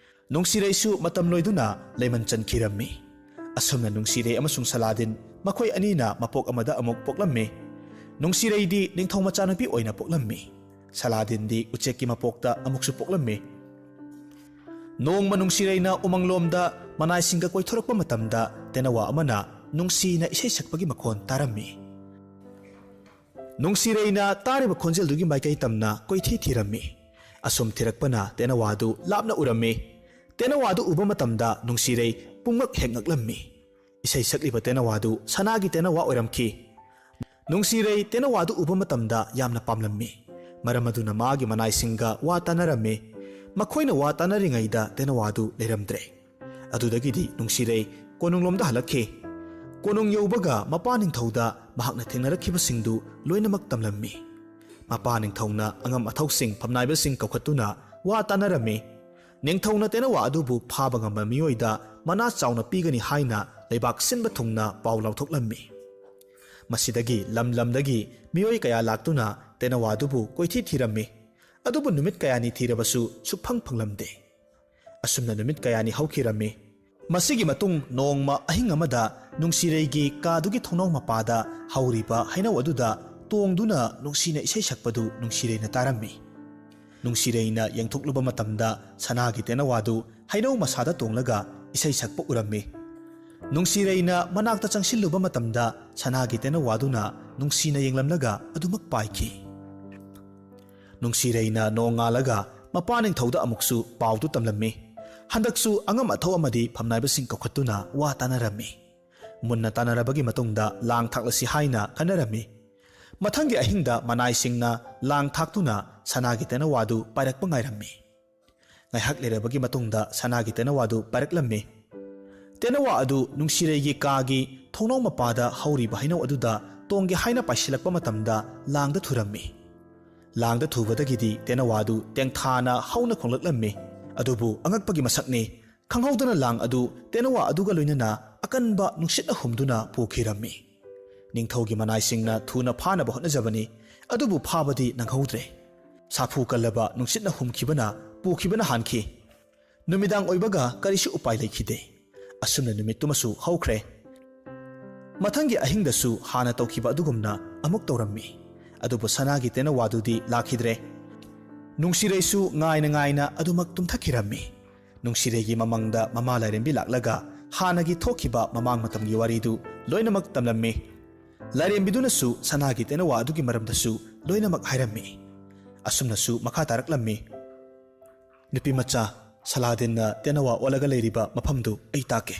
ꯅꯨꯡꯁꯤꯔꯩꯁꯨ ꯃꯇꯝ ꯂꯣꯏꯗꯨꯅ ꯂꯩꯃꯟ ꯆꯟꯈꯤꯔꯝꯃꯤ꯫ ꯑꯁꯨꯝꯅ ꯅꯨꯡꯁꯤꯔꯩ ꯑꯃꯁꯨꯡ ꯁꯂꯥꯗꯤꯟ ꯃꯈꯣꯏ ꯑꯅꯤꯅ ꯃꯄꯣꯛ ꯑꯃꯗ ꯑꯃꯨꯛ ꯄꯣꯛꯂꯝꯃꯤ꯫ ꯅꯨꯡꯁꯤꯔꯩꯗꯤ ꯅꯤꯡꯊꯧ ꯃꯆꯥꯅꯨꯄꯤ ꯑꯣꯏꯅ ꯄꯣꯛꯂꯝꯃꯤ꯫ ꯁꯂꯥꯗꯤꯟꯗꯤ ꯎꯆꯦꯛꯀꯤ ꯃꯄꯣꯛꯇ ꯑꯃꯨꯛꯁꯨ ꯄꯣꯛꯂꯝꯃꯤ꯫ ꯅꯣꯡꯃ ꯅꯨꯡꯁꯤꯔꯩꯅ ꯎꯃꯪꯂꯣꯝꯗ ꯃꯅꯥꯏꯁꯤꯡꯒ ꯀꯣꯏꯊꯣꯔꯛꯄ ꯃꯇꯝꯗ ꯇꯦꯅꯋꯥ ꯑꯃꯅ ꯅꯨꯡꯁꯤꯅ ꯏꯁꯩ ꯁꯛꯄꯒꯤ ꯃꯈꯣꯟ ꯇꯥꯔꯝꯃꯤ꯫ ꯅꯨꯡꯁꯤꯔꯩꯅ ꯇꯥꯔꯤꯕ ꯈꯣꯟꯖꯦꯜꯗꯨꯒꯤ ꯃꯥꯏꯀꯩ ꯇꯝꯅ ꯀꯣꯏꯊꯤ ꯊꯤꯔꯝꯃꯤ꯫ ꯑꯁꯨꯝ ꯊꯤꯔꯛꯄꯅ ꯇꯦꯅꯋꯥꯗꯨ ꯂꯥꯞꯅ ꯎꯔꯝꯃꯤ꯫ ꯇꯦꯅꯋꯥꯗꯨ ꯎꯕ ꯃꯇꯝꯗ ꯅꯨꯡꯁꯤꯔꯩ ꯄꯨꯡꯉꯛ ꯍꯦꯛ ꯉꯛꯂꯝꯃꯤ꯫ ꯏꯁꯩ ꯁꯛꯂꯤꯕ ꯇꯦꯅꯋꯥꯗꯨ ꯁꯅꯥꯒꯤ ꯇꯦꯅꯋꯥ ꯑꯣꯏꯔꯝꯈꯤ꯫ ꯅꯨꯡꯁꯤꯔꯩ ꯇꯦꯅꯋꯥꯗꯨ ꯎꯕ ꯃꯇꯝꯗ ꯌꯥꯝꯅ ꯄꯥꯝꯂꯝꯃꯤ꯫ ꯃꯔꯝ ꯑꯗꯨꯅ ꯃꯥꯒꯤ ꯃꯅꯥꯏꯁꯤꯡꯒ ꯋꯥ ꯇꯥꯟꯅꯔꯝꯃꯤ꯫ ꯃꯈꯣꯏꯅ ꯋꯥ ꯇꯥꯟꯅꯔꯤꯉꯩꯗ ꯇꯦꯅꯋꯥꯗꯨ ꯂꯩꯔꯝꯗ꯭ꯔꯦ꯫ ꯑꯗꯨꯗꯒꯤꯗꯤ ꯅꯨꯡꯁꯤꯔꯩ ꯀꯣꯅꯨꯡꯂꯣꯝꯗ ꯍꯜꯂꯛꯈꯤ꯫ ꯀꯣꯅꯨꯡ ꯌꯧꯕꯒ ꯃꯄꯥ ꯅꯤꯡꯊꯧꯗ ꯃꯍꯥꯛꯅ ꯊꯦꯡꯅꯔꯛꯈꯤꯕꯁꯤꯡꯗꯨ ꯂꯣꯏꯅꯃꯛ ꯇꯝꯂꯝꯃꯤ꯫ ꯃꯄꯥ ꯅꯤꯡꯊꯧꯅ ꯑꯉꯝ ꯑꯊꯧꯁꯤꯡ ꯐꯝꯅꯥꯏꯕꯁꯤꯡ ꯀꯧꯈꯠꯇꯨꯅ ꯋꯥ ꯇꯥꯟꯅꯔꯝꯃꯤ꯫ ꯅꯤꯡꯊꯧꯅ ꯇꯦꯅꯋꯥ ꯑꯗꯨꯕꯨ ꯐꯥꯕ ꯉꯝꯕ ꯃꯤꯑꯣꯏꯗ ꯃꯅꯥ ꯆꯥꯎꯅ ꯄꯤꯒꯅꯤ ꯍꯥꯏꯅ ꯂꯩꯕꯥꯛ ꯁꯤꯟꯕ ꯊꯨꯡꯅ ꯄꯥꯎ ꯂꯥꯎꯊꯣꯛꯂꯝꯃꯤ꯫ ꯃꯁꯤꯗꯒꯤ ꯂꯝ ꯂꯝꯗꯒꯤ ꯃꯤꯑꯣꯏ ꯀꯌꯥ ꯂꯥꯛꯇꯨꯅ ꯇꯦꯅꯋꯥꯗꯨꯕꯨ ꯀꯣꯏꯊꯤ ꯊꯤꯔꯝꯃꯤ꯫ ꯑꯗꯨꯕꯨ ꯅꯨꯃꯤꯠ ꯀꯌꯥꯅꯤ ꯊꯤꯔꯕꯁꯨ ꯁꯨꯛꯐꯪ ꯐꯪꯂꯝꯗꯦ꯫ ꯑꯁꯨꯝꯅ ꯅꯨꯃꯤꯠ ꯀꯌꯥꯅꯤ ꯍꯧꯈꯤꯔꯝꯃꯤ꯫ ꯃꯁꯤꯒꯤ ꯃꯇꯨꯡ ꯅꯣꯡꯃ ꯑꯍꯤꯡ ꯑꯃꯗ ꯅꯨꯡꯁꯤꯔꯩꯒꯤ ꯀꯥꯗꯨꯒꯤ ꯊꯣꯡꯅꯥꯎ ꯃꯄꯥꯗ ꯍꯧꯔꯤꯕ ꯍꯩꯅꯧ ꯑꯗꯨꯗ ꯇꯣꯡꯗꯨꯅ ꯅꯨꯡꯁꯤꯅ ꯏꯁꯩ ꯁꯛꯄꯗꯨ ꯅꯨꯡꯁꯤꯔꯩꯅ ꯇꯥꯔꯝꯃꯤ꯫ ꯅꯨꯡꯁꯤꯔꯩꯅ ꯌꯦꯡꯊꯣꯛꯂꯨꯕ ꯃꯇꯝꯗ ꯁꯅꯥꯒꯤ ꯇꯦꯅꯋꯥꯗꯨ ꯍꯩꯅꯧ ꯃꯁꯥꯗ ꯇꯣꯡꯂꯒ ꯏꯁꯩ ꯁꯛꯄ ꯎꯔꯝꯃꯤ꯫ ꯅꯨꯡꯁꯤꯔꯩꯅ ꯃꯅꯥꯛꯇ ꯆꯪꯁꯤꯜꯂꯨꯕ ꯃꯇꯝꯗ ꯁꯅꯥꯒꯤ ꯇꯦꯅꯋꯥꯗꯨꯅ ꯅꯨꯡꯁꯤꯅ ꯌꯦꯡꯂꯝꯂꯒ ꯑꯗꯨꯃꯛ ꯄꯥꯏꯈꯤ꯫ ꯅꯨꯡꯁꯤꯔꯩꯅ ꯅꯣꯡ ꯉꯥꯜꯂꯒ ꯃꯄꯥ ꯅꯤꯡꯊꯧꯗ ꯑꯃꯨꯛꯁꯨ ꯄꯥꯎꯗꯨ ꯇꯝꯂꯝꯃꯤ꯫ ꯍꯟꯗꯛꯁꯨ ꯑꯉꯝ ꯑꯊꯧ ꯑꯃꯗꯤ ꯐꯝꯅꯥꯏꯕꯁꯤꯡ ꯀꯧꯈꯠꯇꯨꯅ ꯋꯥ ꯇꯥꯟꯅꯔꯝꯃꯤ꯫ ꯃꯨꯟꯅ ꯇꯥꯟꯅꯔꯕꯒꯤ ꯃꯇꯨꯡꯗ ꯂꯥꯡ ꯊꯥꯛꯂꯁꯤ ꯍꯥꯏꯅ ꯈꯟꯅꯔꯝꯃꯤ꯫ ꯃꯊꯪꯒꯤ ꯑꯍꯤꯡꯗ ꯃꯅꯥꯏꯁꯤꯡꯅ ꯂꯥꯡ ꯊꯥꯛꯇꯨꯅ ꯁꯅꯥꯒꯤ ꯇꯦꯅꯋꯥꯗꯨ ꯄꯥꯏꯔꯛꯄ ꯉꯥꯏꯔꯝꯃꯤ꯫ ꯉꯥꯏꯍꯥꯛ ꯂꯩꯔꯕꯒꯤ ꯃꯇꯨꯡꯗ ꯁꯅꯥꯒꯤ ꯇꯦꯅꯋꯥꯗꯨ ꯄꯥꯏꯔꯛꯂꯝꯃꯤ꯫ ꯇꯦꯅꯋꯥ ꯑꯗꯨ ꯅꯨꯡꯁꯤꯔꯩꯒꯤ ꯀꯥꯒꯤ ꯊꯣꯡꯅꯥꯎ ꯃꯄꯥꯗ ꯍꯧꯔꯤꯕ ꯍꯩꯅꯧ ꯑꯗꯨꯗ ꯇꯣꯡꯒꯦ ꯍꯥꯏꯅ ꯄꯥꯏꯁꯤꯜꯂꯛꯄ ꯃꯇꯝꯗ ꯂꯥꯡꯗ ꯊꯨꯔꯝꯃꯤ꯫ ꯂꯥꯡꯗ ꯊꯨꯕꯗꯒꯤꯗꯤ ꯇꯦꯅꯋꯥꯗꯨ ꯇꯦꯡꯊꯥꯅ ꯍꯧꯅ ꯈꯣꯡꯂꯛꯂꯝꯃꯤ꯫ ꯑꯗꯨꯕꯨ ꯑꯉꯛꯄꯒꯤ ꯃꯁꯛꯅꯤ, ꯈꯪꯍꯧꯗꯅ ꯂꯥꯡ ꯑꯗꯨ ꯇꯦꯅꯋꯥ ꯑꯗꯨꯒ ꯂꯣꯏꯅꯅ ꯑꯀꯟꯕ ꯅꯨꯡꯁꯤꯠꯅ ꯍꯨꯝꯗꯨꯅ ꯄꯨꯈꯤꯔꯝꯃꯤ꯫ ꯅꯤꯡꯊꯧꯒꯤ ꯃꯅꯥꯏꯁꯤꯡꯅ ꯊꯨꯅ ꯐꯥꯅꯕ ꯍꯣꯠꯅꯖꯕꯅꯤ, ꯑꯗꯨꯕꯨ ꯐꯥꯕꯗꯤ ꯅꯪꯍꯧꯗ꯭ꯔꯦ꯫ ꯁꯥꯐꯨ ꯀꯜꯂꯕ ꯅꯨꯡꯁꯤꯠꯅ ꯍꯨꯝꯈꯤꯕꯅ ꯄꯨꯈꯤꯕꯅ ꯍꯥꯟꯈꯤ꯫ ꯅꯨꯃꯤꯗꯥꯡ ꯑꯣꯏꯕꯒ ꯀꯔꯤꯁꯨ ꯎꯄꯥꯏ ꯂꯩꯈꯤꯗꯦ꯫ ꯑꯁꯨꯝꯅ ꯅꯨꯃꯤꯠꯇꯨꯃꯁꯨ ꯍꯧꯈ꯭ꯔꯦ꯫ ꯃꯊꯪꯒꯤ ꯑꯍꯤꯡꯗꯁꯨ ꯍꯥꯟꯅ ꯇꯧꯈꯤꯕ ꯑꯗꯨꯒꯨꯝꯅ ꯑꯃꯨꯛ ꯇꯧꯔꯝꯃꯤ꯫ ꯑꯗꯨꯕꯨ ꯁꯅꯥꯒꯤ ꯇꯦꯅꯋꯥꯗꯨꯗꯤ ꯂꯥꯛꯈꯤꯗ꯭ꯔꯦ꯫ ꯅꯨꯡꯁꯤꯔꯩꯁꯨ ꯉꯥꯏꯅ ꯉꯥꯏꯅ ꯑꯗꯨꯃꯛ ꯇꯨꯝꯊꯈꯤꯔꯝꯃꯤ꯫ ꯅꯨꯡꯁꯤꯔꯩꯒꯤ ꯃꯃꯪꯗ ꯃꯃꯥ ꯂꯥꯏꯔꯦꯝꯕꯤ ꯂꯥꯛꯂꯒ ꯍꯥꯟꯅꯒꯤ ꯊꯣꯛꯈꯤꯕ ꯃꯃꯥꯡ ꯃꯇꯝꯒꯤ ꯋꯥꯔꯤꯗꯨ ꯂꯣꯏꯅꯃꯛ ꯇꯝꯂꯝꯃꯤ꯫ ꯂꯥꯏꯔꯦꯝꯕꯤꯗꯨꯅꯁꯨ ꯁꯅꯥꯒꯤ ꯇꯦꯅꯋꯥ ꯑꯗꯨꯒꯤ ꯃꯔꯝꯗꯁꯨ ꯂꯣꯏꯅꯃꯛ ꯍꯥꯏꯔꯝꯃꯤ꯫ ꯑꯁꯨꯝꯅꯁꯨ ꯃꯈꯥ ꯇꯥꯔꯛꯂꯝꯃꯤ꯫ ꯅꯨꯄꯤ ꯃꯆꯥ, ꯁꯂꯥꯗꯤꯟꯅ ꯇꯦꯅꯋꯥ ꯑꯣꯜꯂꯒ ꯂꯩꯔꯤꯕ ꯃꯐꯝꯗꯨ ꯑꯩ ꯇꯥꯛꯀꯦ꯫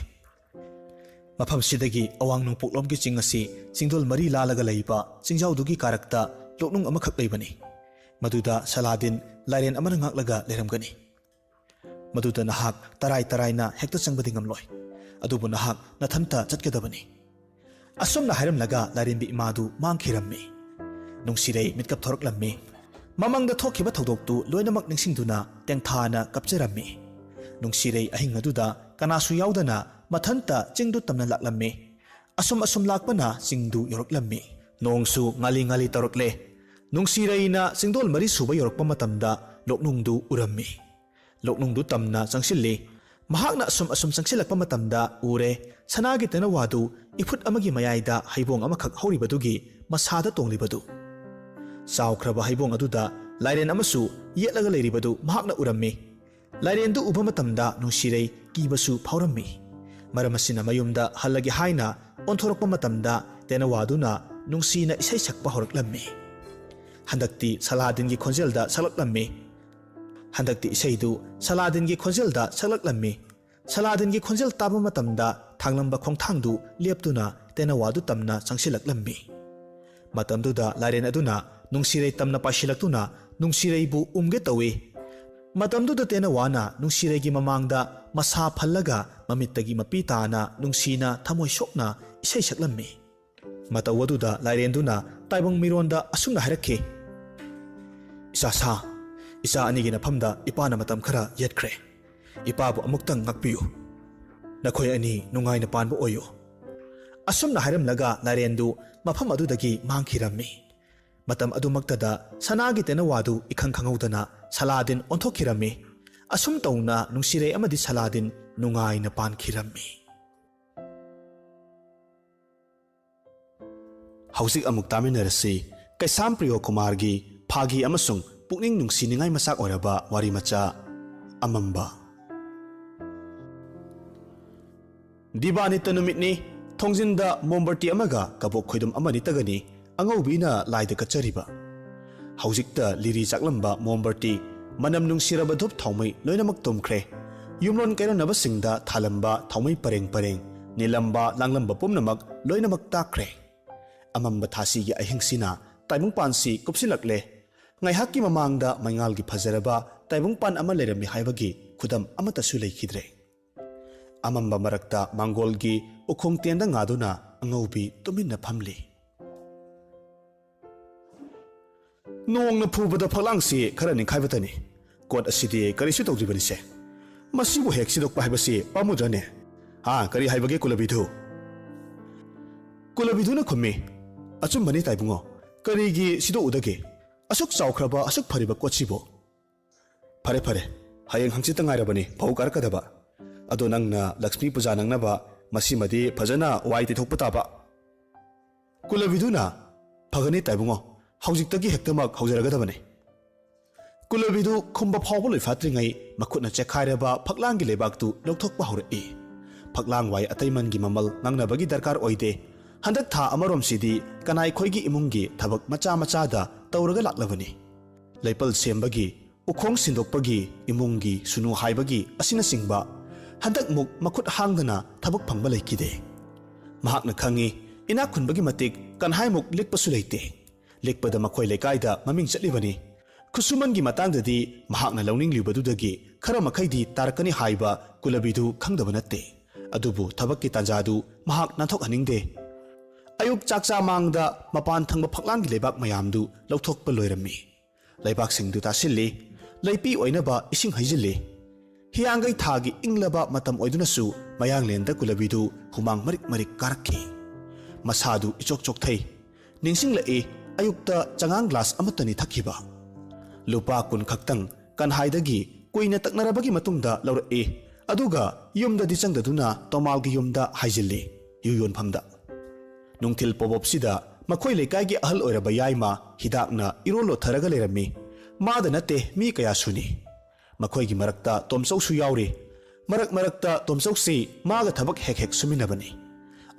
ꯃꯐꯝꯁꯤꯗꯒꯤ ꯑꯋꯥꯡ ꯅꯣꯡꯄꯣꯛꯂꯣꯝꯒꯤ ꯆꯤꯡ ꯑꯁꯤ ꯆꯤꯡꯗꯣꯜ ꯃꯔꯤ ꯂꯥꯜꯂꯒ ꯂꯩꯕ ꯆꯤꯡꯖꯥꯎꯗꯨꯒꯤ ꯀꯥꯔꯛꯇ ꯂꯣꯛꯅꯨꯡ ꯑꯃꯈꯛ ꯂꯩꯕꯅꯤ꯫ ꯃꯗꯨꯗ ꯁꯂꯥꯗꯤꯟ ꯂꯥꯏꯔꯦꯟ ꯑꯃꯅ ꯉꯥꯛꯂꯒ ꯂꯩꯔꯝꯒꯅꯤ꯫ ꯃꯗꯨꯗ ꯅꯍꯥꯛ ꯇꯔꯥꯏ ꯇꯔꯥꯏꯅ ꯍꯦꯛꯇ ꯆꯪꯕꯗꯤ ꯉꯝꯂꯣꯏ꯫ ꯑꯗꯨꯕꯨ ꯅꯍꯥꯛ ꯅꯊꯟꯇ ꯆꯠꯀꯗꯕꯅꯤ꯫ ꯑꯁꯨꯝꯅ ꯍꯥꯏꯔꯝꯂꯒ ꯂꯥꯏꯔꯦꯝꯕꯤ ꯏꯃꯥꯗꯨ ꯃꯥꯡꯈꯤꯔꯝꯃꯤ꯫ ꯅꯨꯡꯁꯤꯔꯩ ꯃꯤꯠꯀꯞ ꯊꯣꯔꯛꯂꯝꯃꯤ꯫ ꯃꯃꯪꯗ ꯊꯣꯛꯈꯤꯕ ꯊꯧꯗꯣꯛꯇꯨ ꯂꯣꯏꯅꯃꯛ ꯅꯤꯡꯁꯤꯡꯗꯨꯅ ꯇꯦꯡꯊꯥꯅ ꯀꯞꯆꯔꯝꯃꯤ꯫ ꯅꯨꯡꯁꯤꯔꯩ ꯑꯍꯤꯡ ꯑꯗꯨꯗ ꯀꯅꯥꯁꯨ ꯌꯥꯎꯗꯅ ꯃꯊꯟꯇ ꯆꯤꯡꯗꯨ ꯇꯝꯅ ꯂꯥꯛꯂꯝꯃꯤ꯫ ꯑꯁꯨꯝ ꯂꯥꯛꯄꯅ ꯆꯤꯡꯗꯨ ꯌꯧꯔꯛꯂꯝꯃꯤ꯫ ꯅꯣꯡꯁꯨ ꯉꯥꯂꯤ ꯉꯥꯂꯤ ꯇꯧꯔꯛꯂꯦ꯫ ꯅꯨꯡꯁꯤꯔꯩꯅ ꯆꯤꯡꯗꯣꯜ ꯃꯔꯤ ꯁꯨꯕ ꯌꯧꯔꯛꯄ ꯃꯇꯝꯗ ꯂꯣꯛꯅꯨꯡꯗꯨ ꯎꯔꯝꯃꯤ꯫ ꯂꯣꯛꯅꯨꯡꯗꯨ ꯇꯝꯅ ꯆꯪꯁꯤꯜꯂꯤ꯫ ꯃꯍꯥꯛꯅ ꯑꯁꯨꯝ ꯆꯪꯁꯤꯜꯂꯛꯄ ꯃꯇꯝꯗ ꯎꯔꯦ ꯁꯅꯥꯒꯤ ꯇꯦꯅꯋꯥꯗꯨ ꯏꯐꯨꯠ ꯑꯃꯒꯤ ꯃꯌꯥꯏꯗ ꯍꯩꯕꯣꯡ ꯑꯃꯈꯛ ꯍꯧꯔꯤꯕꯗꯨꯒꯤ ꯃꯁꯥꯗ ꯇꯣꯡꯂꯤꯕꯗꯨ꯫ ꯆꯥꯎꯈ꯭ꯔꯕ ꯍꯩꯕꯣꯡ ꯑꯗꯨꯗ ꯂꯥꯏꯔꯦꯟ ꯑꯃꯁꯨ ꯌꯦꯠꯂꯒ ꯂꯩꯔꯤꯕꯗꯨ ꯃꯍꯥꯛꯅ ꯎꯔꯝꯃꯤ꯫ ꯂꯥꯏꯔꯦꯟꯗꯨ ꯎꯕ ꯃꯇꯝꯗ ꯅꯨꯡꯁꯤꯔꯩ ꯀꯤꯕꯁꯨ ꯐꯥꯎꯔꯝꯃꯤ꯫ ꯃꯔꯝ ꯑꯁꯤꯅ ꯃꯌꯨꯝꯗ ꯍꯜꯂꯒꯦ ꯍꯥꯏꯅ ꯑꯣꯟꯊꯣꯔꯛꯄ ꯃꯇꯝꯗ ꯇꯦꯅꯋꯥꯗꯨꯅ ꯅꯨꯡꯁꯤꯅ ꯏꯁꯩ ꯁꯛꯄ ꯍꯧꯔꯛꯂꯝꯃꯤ꯫ ꯍꯟꯗꯛꯇꯤ ꯁꯂꯥꯗꯤꯟꯒꯤ ꯈꯣꯟꯖꯦꯜꯗ ꯁꯛꯂꯛꯂꯝꯃꯤ꯫ ꯍꯟꯗꯛꯇꯤ ꯏꯁꯩꯗꯨ ꯁꯂꯥꯗꯤꯟꯒꯤ ꯈꯣꯟꯖꯦꯜꯗ ꯁꯛꯂꯛꯂꯝꯃꯤ꯫ ꯁꯂꯥꯗꯤꯟꯒꯤ ꯈꯣꯟꯖꯦꯜ ꯇꯥꯕ ꯃꯇꯝꯗ ꯊꯥꯡꯂꯝꯕ ꯈꯣꯡꯊꯥꯡꯗꯨ ꯂꯦꯞꯇꯨꯅ ꯇꯦꯅꯋꯥꯗꯨ ꯇꯝꯅ ꯆꯪꯁꯤꯜꯂꯛꯂꯝꯃꯤ꯫ ꯃꯇꯝꯗꯨꯗ ꯂꯥꯏꯔꯦꯟ ꯑꯗꯨꯅ ꯅꯨꯡꯁꯤꯔꯩ ꯇꯝꯅ ꯄꯥꯏꯁꯤꯜꯂꯛꯇꯨꯅ ꯅꯨꯡꯁꯤꯔꯩꯕꯨ ꯎꯝꯒꯦ ꯇꯧꯏ꯫ ꯃꯇꯝꯗꯨꯗ ꯇꯦꯅꯋꯥꯅ ꯅꯨꯡꯁꯤꯔꯩꯒꯤ ꯃꯃꯥꯡꯗ ꯃꯁꯥ ꯐꯜꯂꯒ ꯃꯃꯤꯠꯇꯒꯤ ꯃꯄꯤ ꯇꯥꯅ ꯅꯨꯡꯁꯤꯅ ꯊꯃꯣꯏ ꯁꯣꯛꯅ ꯏꯁꯩ ꯁꯛꯂꯝꯃꯤ꯫ ꯃꯇꯧ ꯑꯗꯨꯗ ꯂꯥꯏꯔꯦꯟꯗꯨꯅ ꯇꯥꯏꯕꯪ ꯃꯤꯔꯣꯟꯗ ꯑꯁꯨꯝꯅ ꯍꯥꯏꯔꯛꯈꯤ꯫ ꯏꯆꯥꯁꯥ, ꯏꯆꯥ ꯑꯅꯤꯒꯤ ꯅꯐꯝꯗ ꯏꯄꯥꯅ ꯃꯇꯝ ꯈꯔ ꯌꯦꯠꯈ꯭ꯔꯦ꯫ ꯏꯄꯥꯕꯨ ꯑꯃꯨꯛꯇꯪ ꯉꯥꯛꯄꯤꯌꯨ꯫ ꯅꯈꯣꯏ ꯑꯅꯤ ꯅꯨꯡꯉꯥꯏꯅ ꯄꯥꯟꯕ ꯑꯣꯏꯌꯨ꯫ ꯑꯁꯨꯝꯅ ꯍꯥꯏꯔꯝꯂꯒ ꯂꯥꯏꯔꯦꯟꯗꯨ ꯃꯐꯝ ꯑꯗꯨꯗꯒꯤ ꯃꯥꯡꯈꯤꯔꯝꯃꯤ꯫ ꯃꯇꯝ ꯑꯗꯨꯃꯛꯇꯗ ꯁꯅꯥꯒꯤ ꯇꯦꯅꯋꯥꯗꯨ ꯏꯈꯪ ꯈꯪꯍꯧꯗꯅ ꯁꯂꯥꯗꯤꯟ ꯑꯣꯟꯊꯣꯛꯈꯤꯔꯝꯃꯤ꯫ ꯑꯁꯨꯝ ꯇꯧꯅ ꯅꯨꯡꯁꯤꯔꯩ ꯑꯃꯗꯤ ꯁꯂꯥꯗꯤꯟ ꯅꯨꯡꯉꯥꯏꯅ ꯄꯥꯟꯈꯤꯔꯝꯃꯤ꯫ ꯍꯧꯖꯤꯛ ꯑꯃꯨꯛ ꯇꯥꯃꯤꯟꯅꯔꯁꯤ ꯀꯩꯁꯥꯝ ꯄ꯭ꯔꯤꯌꯣ ꯀꯨꯃꯥꯔꯒꯤ ꯐꯥꯒꯤ ꯑꯃꯁꯨꯡ ꯄꯨꯛꯅꯤꯡ ꯅꯨꯡꯁꯤꯅꯤꯡꯉꯥꯏ ꯃꯆꯥꯛ ꯑꯣꯏꯔꯕ ꯋꯥꯔꯤ ꯃꯆꯥ ꯑꯃꯝꯕ꯫ ꯗꯤꯕꯥꯅꯤꯠꯇ ꯅꯨꯃꯤꯠꯅꯤ꯫ ꯊꯣꯡꯖꯤꯟꯗ ꯃꯣꯝꯕꯔꯇꯤ ꯑꯃꯒ ꯀꯕꯣꯛ ꯈꯣꯏꯗꯨꯝ ꯑꯃꯅꯤꯇꯒꯅꯤ ꯑꯉꯧꯕꯤꯅ ꯂꯥꯏꯗ ꯀꯠꯆꯔꯤꯕ꯫ ꯍꯧꯖꯤꯛꯇ ꯂꯤꯔꯤ ꯆꯥꯛꯂꯝꯕ ꯃꯣꯝꯕꯔꯇꯤ, ꯃꯅꯝ ꯅꯨꯡꯁꯤꯔꯕ ꯙꯨꯞ ꯊꯥꯎꯃꯩ ꯂꯣꯏꯅꯃꯛ ꯇꯨꯝꯈ꯭ꯔꯦ꯫ ꯌꯨꯝꯂꯣꯟ ꯀꯩꯔꯣꯟꯅꯕꯁꯤꯡꯗ ꯊꯥꯂꯝꯕ ꯊꯥꯎꯃꯩ ꯄꯔꯦꯡ ꯄꯔꯦꯡ, ꯅꯤꯜꯂꯝꯕ ꯂꯥꯡꯂꯝꯕ ꯄꯨꯝꯅꯃꯛ ꯂꯣꯏꯅꯃꯛ ꯇꯥꯛꯈ꯭ꯔꯦ꯫ ꯑꯃꯝꯕ ꯊꯥꯁꯤꯒꯤ ꯑꯍꯤꯡꯁꯤꯅ ꯇꯥꯏꯕꯪꯄꯥꯟꯁꯤ ꯀꯨꯞꯁꯤꯜꯂꯛꯂꯦ꯫ ꯉꯥꯏꯍꯥꯛꯀꯤ ꯃꯃꯥꯡꯗ ꯃꯩꯉꯥꯜꯒꯤ ꯐꯖꯔꯕ ꯇꯥꯏꯕꯪꯄꯥꯟ ꯑꯃ ꯂꯩꯔꯝꯃꯤ ꯍꯥꯏꯕꯒꯤ ꯈꯨꯗꯝ ꯑꯃꯠꯇꯁꯨ ꯂꯩꯈꯤꯗ꯭ꯔꯦ꯫ ꯑꯃꯝꯕ ꯃꯔꯛꯇ ꯃꯥꯡꯒꯣꯜꯒꯤ ꯎꯈꯣꯡ ꯇꯦꯟꯗ ꯉꯥꯗꯨꯅ ꯑꯉꯧꯕꯤ ꯇꯨꯃꯤꯟꯅ ꯐꯝꯂꯤ꯫ ꯅꯣꯡꯅ ꯐꯨꯕꯗ ꯐꯛꯂꯥꯡꯁꯤ ꯈꯔ ꯅꯤꯡꯈꯥꯏꯕꯇꯅꯤ꯫ ꯀꯣꯠ ꯑꯁꯤꯗꯤ ꯀꯔꯤꯁꯨ ꯇꯧꯗ꯭ꯔꯤꯕꯅꯤꯁꯦ꯫ ꯃꯁꯤꯕꯨ ꯍꯦꯛ ꯁꯤꯗꯣꯛꯄ ꯍꯥꯏꯕꯁꯤ ꯄꯥꯝꯃꯨꯗ꯭ꯔꯅꯦ? ꯀꯔꯤ ꯍꯥꯏꯕꯒꯦ ꯀꯨꯂꯕꯤꯙꯨ? ꯀꯨꯂꯕꯤꯙꯨꯅ ꯈꯨꯝꯃꯤ, ꯑꯆꯨꯝꯕꯅꯤ ꯇꯥꯏꯕꯨꯡꯉꯣ, ꯀꯔꯤꯒꯤ ꯁꯤꯗꯣꯛꯎꯗꯒꯦ? ꯑꯁꯨꯛ ꯆꯥꯎꯈ꯭ꯔꯕ ꯑꯁꯨꯛ ꯐꯔꯤꯕ ꯀꯣꯠꯁꯤꯕꯨ꯫ ꯐꯔꯦ ꯐꯔꯦ, ꯍꯌꯦꯡ ꯍꯪꯆꯤꯠꯇ ꯉꯥꯏꯔꯕꯅꯤ ꯐꯧ ꯀꯥꯔꯛꯀꯗꯕ꯫ ꯑꯗꯣ ꯅꯪꯅ ꯂꯛꯁꯃꯤ ꯄꯨꯖꯥ ꯅꯪꯅꯕ ꯃꯁꯤꯃꯗꯤ ꯐꯖꯅ ꯋꯥꯏ ꯇꯩꯊꯣꯛꯄ ꯇꯥꯕ꯫ ꯀꯨꯂꯕꯤꯙꯨꯅ ꯐꯒꯅꯤ ꯇꯥꯏꯕꯨꯡꯉꯣ, ꯍꯧꯖꯤꯛꯇꯒꯤ ꯍꯦꯛꯇꯃꯛ ꯍꯧꯖꯔꯒꯗꯕꯅꯤ꯫ ꯀꯨꯂꯕꯤꯙꯨ ꯈꯨꯝꯕ ꯐꯥꯎꯕ ꯂꯣꯏꯐꯥꯠꯇ꯭ꯔꯤꯉꯩ ꯃꯈꯨꯠꯅ ꯆꯦꯛꯈꯥꯏꯔꯕ ꯐꯛꯂꯥꯡꯒꯤ ꯂꯩꯕꯥꯛꯇꯨ ꯂꯧꯊꯣꯛꯄ ꯍꯧꯔꯛꯏ꯫ ꯐꯛꯂꯥꯡ ꯋꯥꯏ ꯑꯇꯩꯃꯟꯒꯤ ꯃꯃꯜ ꯉꯥꯡꯅꯕꯒꯤ ꯗꯔꯀꯥꯔ ꯑꯣꯏꯗꯦ꯫ ꯍꯟꯗꯛ ꯊꯥ ꯑꯃꯔꯣꯝꯁꯤꯗꯤ ꯀꯅꯥꯏꯈꯣꯏꯒꯤ ꯏꯃꯨꯡꯒꯤ ꯊꯕꯛ ꯃꯆꯥ ꯃꯆꯥꯗ ꯇꯧꯔꯒ ꯂꯥꯛꯂꯕꯅꯤ꯫ ꯂꯩꯄꯜ ꯁꯦꯝꯕꯒꯤ ꯎꯈꯣꯡ ꯁꯤꯟꯗꯣꯛꯄꯒꯤ ꯏꯃꯨꯡꯒꯤ ꯁꯨꯅꯨ ꯍꯥꯏꯕꯒꯤ ꯑꯁꯤꯅꯆꯤꯡꯕ ꯍꯟꯗꯛꯃꯨꯛ ꯃꯈꯨꯠ ꯍꯥꯡꯗꯅ ꯊꯕꯛ ꯐꯪꯕ ꯂꯩꯈꯤꯗꯦ꯫ ꯃꯍꯥꯛꯅ ꯈꯪꯏ ꯏꯅꯥꯛ ꯈꯨꯟꯕꯒꯤ ꯃꯇꯤꯛ ꯀꯟꯍꯥꯏꯃꯨꯛ ꯂꯤꯛꯄꯁꯨ ꯂꯩꯇꯦ꯫ ꯂꯤꯛꯄꯗ ꯃꯈꯣꯏ ꯂꯩꯀꯥꯏꯗ ꯃꯃꯤꯡ ꯆꯠꯂꯤꯕꯅꯤ꯫ ꯈꯨꯠꯁꯨꯃꯟꯒꯤ ꯃꯇꯥꯡꯗꯗꯤ ꯃꯍꯥꯛꯅ ꯂꯧꯅꯤꯡꯂꯤꯕꯗꯨꯗꯒꯤ ꯈꯔ ꯃꯈꯩꯗꯤ ꯇꯥꯔꯛꯀꯅꯤ ꯍꯥꯏꯕ ꯀꯨꯂꯕꯤꯗꯨ ꯈꯪꯗꯕ ꯅꯠꯇꯦ꯫ ꯑꯗꯨꯕꯨ ꯊꯕꯛꯀꯤ ꯇꯥꯟꯖꯥꯗꯨ ꯃꯍꯥꯛ ꯅꯥꯟꯊꯣꯛꯍꯟꯅꯤꯡꯗꯦ꯫ ꯑꯌꯨꯛ ꯆꯥꯛꯆꯥ ꯃꯥꯡꯗ ꯃꯄꯥꯟ ꯊꯪꯕ ꯐꯛꯂꯥꯡꯒꯤ ꯂꯩꯕꯥꯛ ꯃꯌꯥꯝꯗꯨ ꯂꯧꯊꯣꯛꯄ ꯂꯣꯏꯔꯝꯃꯤ꯫ ꯂꯩꯕꯥꯛꯁꯤꯡꯗꯨ ꯇꯥꯁꯤꯜꯂꯤ, ꯂꯩꯄꯤ ꯑꯣꯏꯅꯕ ꯏꯁꯤꯡ ꯍꯩꯖꯤꯜꯂꯤ꯫ ꯍꯤꯌꯥꯡꯒꯩ ꯊꯥꯒꯤ ꯏꯪꯂꯕ ꯃꯇꯝ ꯑꯣꯏꯗꯨꯅꯁꯨ ꯃꯌꯥꯡꯂꯦꯟꯗ ꯀꯨꯂꯕꯤꯗꯨ ꯍꯨꯃꯥꯡ ꯃꯔꯤꯛ ꯃꯔꯤꯛ ꯀꯥꯔꯛꯈꯤ꯫ ꯃꯁꯥꯗꯨ ꯏꯆꯣꯛ ꯆꯣꯛꯊꯩ꯫ ꯅꯤꯡꯁꯤꯡꯂꯛꯏ ꯑꯌꯨꯛꯇ ꯆꯉꯥꯡ ꯒ꯭ꯂꯥꯁ ꯑꯃꯠꯇꯅꯤ ꯊꯛꯈꯤꯕ꯫ ꯂꯨꯄꯥ 10 ꯈꯛꯇꯪ ꯀꯟꯍꯥꯏꯗꯒꯤ ꯀꯨꯏꯅ ꯇꯛꯅꯔꯕꯒꯤ ꯃꯇꯨꯡꯗ ꯂꯧꯔꯛꯏ꯫ ꯑꯗꯨꯒ ꯌꯨꯝꯗꯗꯤ ꯆꯪꯗꯗꯨꯅ ꯇꯣꯃꯥꯜꯒꯤ ꯌꯨꯝꯗ ꯍꯥꯏꯖꯤꯜꯂꯤ, ꯌꯨ ꯌꯣꯟꯐꯝꯗ꯫ ꯅꯨꯡꯊꯤꯜ ꯄꯣꯕꯣꯞꯁꯤꯗ ꯃꯈꯣꯏ ꯂꯩꯀꯥꯏꯒꯤ ꯑꯍꯜ ꯑꯣꯏꯔꯕ ꯌꯥꯏꯃ ꯍꯤꯗꯥꯛꯅ ꯏꯔꯣꯜ ꯂꯣꯠꯊꯔꯒ ꯂꯩꯔꯝꯃꯤ꯫ ꯃꯥꯗ ꯅꯠꯇꯦ, ꯃꯤ ꯀꯌꯥ ꯁꯨꯅꯤ꯫ ꯃꯈꯣꯏꯒꯤ ꯃꯔꯛꯇ ꯇꯣꯝꯆꯧꯁꯨ ꯌꯥꯎꯔꯤ꯫ ꯃꯔꯛ ꯃꯔꯛꯇ ꯇꯣꯝꯆꯧꯁꯤ ꯃꯥꯒ ꯊꯕꯛ ꯍꯦꯛ ꯍꯦꯛ ꯁꯨꯃꯤꯟꯅꯕꯅꯤ꯫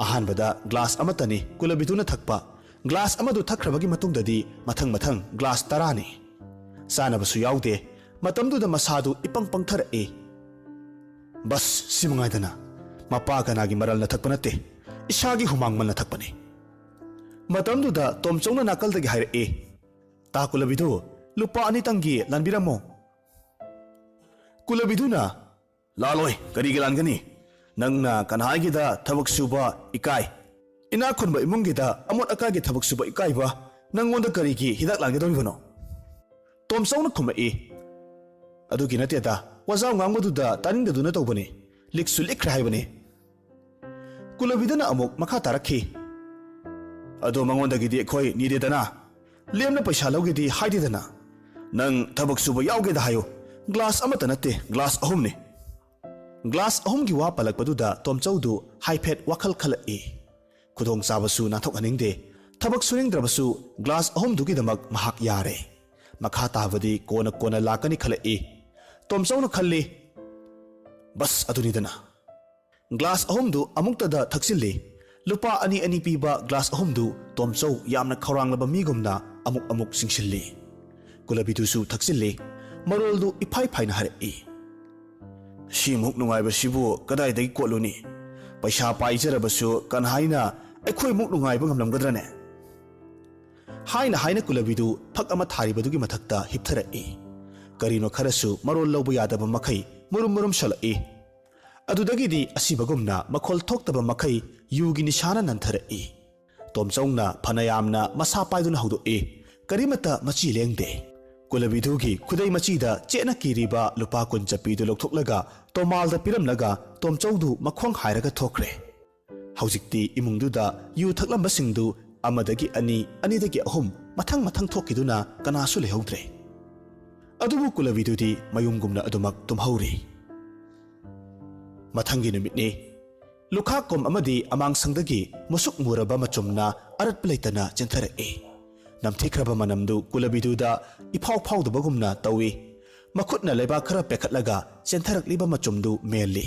ꯑꯍꯥꯟꯕꯗ ꯒ꯭ꯂꯥꯁ ꯑꯃꯠꯇꯅꯤ ꯀꯨꯂꯕꯤꯗꯨꯅ ꯊꯛꯄ꯫ ꯒ꯭ꯂꯥꯁ ꯑꯃꯗꯨ ꯊꯛꯈ꯭ꯔꯕꯒꯤ ꯃꯇꯨꯡꯗꯗꯤ ꯃꯊꯪ ꯃꯊꯪ ꯒ꯭ꯂꯥꯁ 10ꯅꯤ꯫ ꯆꯥꯅꯕꯁꯨ ꯌꯥꯎꯗꯦ꯫ ꯃꯇꯝꯗꯨꯗ ꯃꯁꯥꯗꯨ ꯏꯄꯪ ꯄꯪꯊꯔꯛꯏ꯫ ꯕꯁ ꯁꯤ ꯃꯉꯥꯏꯗꯅ ꯃꯄꯥ ꯀꯅꯥꯒꯤ ꯃꯔꯜꯅ ꯊꯛꯄ ꯅꯠꯇꯦ, ꯏꯁꯥꯒꯤ ꯍꯨꯃꯥꯡꯃꯜꯅ ꯊꯛꯄꯅꯤ꯫ ꯃꯇꯝꯗꯨꯗ ꯇꯣꯝꯆꯧꯅ ꯅꯥꯀꯜꯗꯒꯤ ꯍꯥꯏꯔꯛꯏ, ꯇꯥ ꯀꯨꯂꯕꯤꯗꯨ, ꯂꯨꯄꯥ 2 ꯂꯥꯟꯕꯤꯔꯝꯃꯣ꯫ ꯀꯨꯂꯕꯤꯗꯨꯅ, ꯂꯥꯜꯂꯣꯏ, ꯀꯔꯤꯒꯤ ꯂꯥꯟꯒꯅꯤ? ꯅꯪꯅ ꯀꯟꯍꯥꯏꯒꯤꯗ ꯊꯕꯛ ꯁꯨꯕ ꯏꯀꯥꯏ, ꯏꯅꯥꯛ ꯈꯨꯟꯕ ꯏꯃꯨꯡꯒꯤꯗ ꯑꯃꯣꯠ ꯑꯀꯥꯏꯒꯤ ꯊꯕꯛ ꯁꯨꯕ ꯏꯀꯥꯏꯕ ꯅꯪꯉꯣꯟꯗ ꯀꯔꯤꯒꯤ ꯍꯤꯗꯥꯛ ꯂꯥꯟꯒꯗꯧꯔꯤꯕꯅꯣ? ꯇꯣꯝꯆꯧꯅ ꯈꯨꯝꯃꯛꯏ, ꯑꯗꯨꯒꯤ ꯅꯠꯇꯦꯗ, ꯋꯥꯖꯥꯎ ꯉꯥꯡꯕꯗꯨꯗ ꯇꯥꯅꯤꯡꯗꯗꯨꯅ ꯇꯧꯕꯅꯤ, ꯂꯤꯛꯁꯨ ꯂꯤꯛꯈ꯭ꯔꯦ ꯍꯥꯏꯕꯅꯤ꯫ ꯀꯨꯂꯕꯤꯗꯨꯅ ꯑꯃꯨꯛ ꯃꯈꯥ ꯇꯥꯔꯛꯈꯤ, ꯑꯗꯣ ꯃꯉꯣꯟꯗꯒꯤꯗꯤ ꯑꯩꯈꯣꯏ ꯅꯤꯗꯦꯗꯅ, ꯂꯦꯝꯅ ꯄꯩꯁꯥ ꯂꯧꯒꯦꯗꯤ ꯍꯥꯏꯗꯦꯗꯅ꯫ ꯅꯪ ꯊꯕꯛ ꯁꯨꯕ ꯌꯥꯎꯒꯦꯗ ꯍꯥꯏꯌꯨ, ꯒ꯭ꯂꯥꯁ ꯑꯃꯠꯇ ꯅꯠꯇꯦ, ꯒ꯭ꯂꯥꯁ 3ꯅꯤ꯫ ꯒ꯭ꯂꯥꯁ 3ꯒꯤ ꯋꯥ ꯄꯜꯂꯛꯄꯗꯨꯗ ꯇꯣꯝꯆꯧꯗꯨ ꯍꯥꯏꯐꯦꯠ ꯋꯥꯈꯜ ꯈꯜꯂꯛꯏ꯫ ꯈꯨꯗꯣꯡꯆꯥꯕꯁꯨ ꯅꯥꯟꯊꯣꯛꯍꯟꯅꯤꯡꯗꯦ꯫ ꯊꯕꯛ ꯁꯨꯅꯤꯡꯗ꯭ꯔꯕꯁꯨ ꯒ꯭ꯂꯥꯁ 3ꯗꯨꯒꯤꯗꯃꯛ ꯃꯍꯥꯛ ꯌꯥꯔꯦ꯫ ꯃꯈꯥ ꯇꯥꯕꯗꯤ ꯀꯣꯟꯅ ꯂꯥꯛꯀꯅꯤ ꯈꯜꯂꯛꯏ꯫ ꯇꯣꯝꯆꯧꯅ ꯈꯜꯂꯤ, ꯕꯁ ꯑꯗꯨꯅꯤꯗꯅ꯫ ꯒ꯭ꯂꯥꯁ 3ꯗꯨ ꯑꯃꯨꯛꯇꯗ ꯊꯛꯆꯤꯜꯂꯤ꯫ ꯂꯨꯄꯥ 2 ꯄꯤꯕ ꯒ꯭ꯂꯥꯁ 3ꯗꯨ ꯇꯣꯝꯆꯧ ꯌꯥꯝꯅ ꯈꯧꯔꯥꯡꯂꯕ ꯃꯤꯒꯨꯝꯅ ꯑꯃꯨꯛ ꯆꯤꯡꯁꯤꯜꯂꯤ꯫ ꯀꯨꯂꯕꯤꯗꯨꯁꯨ ꯊꯛꯆꯤꯜꯂꯤ꯫ ꯃꯔꯣꯜꯗꯨ ꯏꯐꯥꯏ ꯐꯥꯏꯅ ꯍꯥꯏꯔꯛꯏ, ꯁꯤꯃꯨꯛ ꯅꯨꯡꯉꯥꯏꯕꯁꯤꯕꯨ ꯀꯗꯥꯏꯗꯒꯤ ꯀꯣꯠꯂꯨꯅꯤ? ꯄꯩꯁꯥ ꯄꯥꯏꯖꯔꯕꯁꯨ ꯀꯟꯍꯥꯏꯅ ꯑꯩꯈꯣꯏꯃꯨꯛ ꯅꯨꯡꯉꯥꯏꯕ ꯉꯝꯂꯝꯒꯗ꯭ꯔꯅꯦ? ꯍꯥꯏꯅ ꯀꯨꯂꯕꯤꯗꯨ ꯐꯛ ꯑꯃ ꯊꯥꯔꯤꯕꯗꯨꯒꯤ ꯃꯊꯛꯇ ꯍꯤꯞꯊꯔꯛꯏ꯫ ꯀꯔꯤꯅꯣ ꯈꯔꯁꯨ ꯃꯔꯣꯜ ꯂꯧꯕ ꯌꯥꯗꯕ ꯃꯈꯩ ꯃꯨꯔꯨꯝ ꯁꯣꯜꯂꯛꯏ꯫ ꯑꯗꯨꯗꯒꯤꯗꯤ ꯑꯁꯤꯕꯒꯨꯝꯅ ꯃꯈꯣꯜ ꯊꯣꯛꯇꯕ ꯃꯈꯩ ꯌꯨꯒꯤ ꯅꯤꯁꯥꯅ ꯅꯟꯊꯔꯛꯏ꯫ ꯇꯣꯝꯆꯧꯅ ꯐꯅꯌꯥꯝꯅ ꯃꯁꯥ ꯄꯥꯏꯗꯨꯅ ꯍꯧꯗꯣꯛꯏ꯫ ꯀꯔꯤꯃꯠꯇ ꯃꯆꯤ ꯂꯦꯡꯗꯦ꯫ ꯀꯨꯂꯕꯤꯗꯨꯒꯤ ꯈꯨꯗꯩ ꯃꯆꯤꯗ ꯆꯦꯠꯅ ꯀꯤꯔꯤꯕ ꯂꯨꯄꯥ 10 ꯆꯠꯄꯤꯗꯨ ꯂꯧꯊꯣꯛꯂꯒ ꯇꯣꯃꯥꯜꯗ ꯄꯤꯔꯝꯂꯒ ꯇꯣꯝꯆꯧꯗꯨ ꯃꯈꯣꯡ ꯍꯥꯏꯔꯒ ꯊꯣꯛꯈ꯭ꯔꯦ꯫ ꯍꯧꯖꯤꯛꯇꯤ ꯏꯃꯨꯡꯗꯨꯗ ꯌꯨ ꯊꯛꯂꯝꯕꯁꯤꯡꯗꯨ 1ꯗꯒꯤ 2, 2ꯗꯒꯤ 3 ꯃꯊꯪ ꯊꯣꯛꯈꯤꯗꯨꯅ ꯀꯅꯥꯁꯨ ꯂꯩꯍꯧꯗ꯭ꯔꯦ꯫ ꯑꯗꯨꯕꯨ ꯀꯨꯂꯕꯤꯗꯨꯗꯤ ꯃꯌꯨꯝꯒꯨꯝꯅ ꯑꯗꯨꯃꯛ ꯇꯨꯝꯍꯧꯔꯤ꯫ ꯃꯊꯪꯒꯤ ꯅꯨꯃꯤꯠꯅꯤ꯫ ꯂꯨꯈꯥꯛꯀꯣꯝ ꯑꯃꯗꯤ ꯑꯃꯥꯡꯁꯪꯗꯒꯤ ꯃꯨꯁꯨꯛ ꯃꯨꯔꯕ ꯃꯆꯨꯝꯅ ꯑꯔꯠꯄ ꯂꯩꯇꯅ ꯆꯦꯟꯊꯔꯛꯏ꯫ ꯅꯝꯊꯤꯈ꯭ꯔꯕ ꯃꯅꯝꯗꯨ ꯀꯨꯂꯕꯤꯗꯨꯗ ꯏꯐꯥꯎ ꯐꯥꯎꯗꯕꯒꯨꯝꯅ ꯇꯧꯏ꯫ ꯃꯈꯨꯠꯅ ꯂꯩꯕꯥꯛ ꯈꯔ ꯄꯦꯈꯠꯂꯒ ꯆꯦꯟꯊꯔꯛꯂꯤꯕ ꯃꯆꯨꯝꯗꯨ ꯃꯦꯜꯂꯤ꯫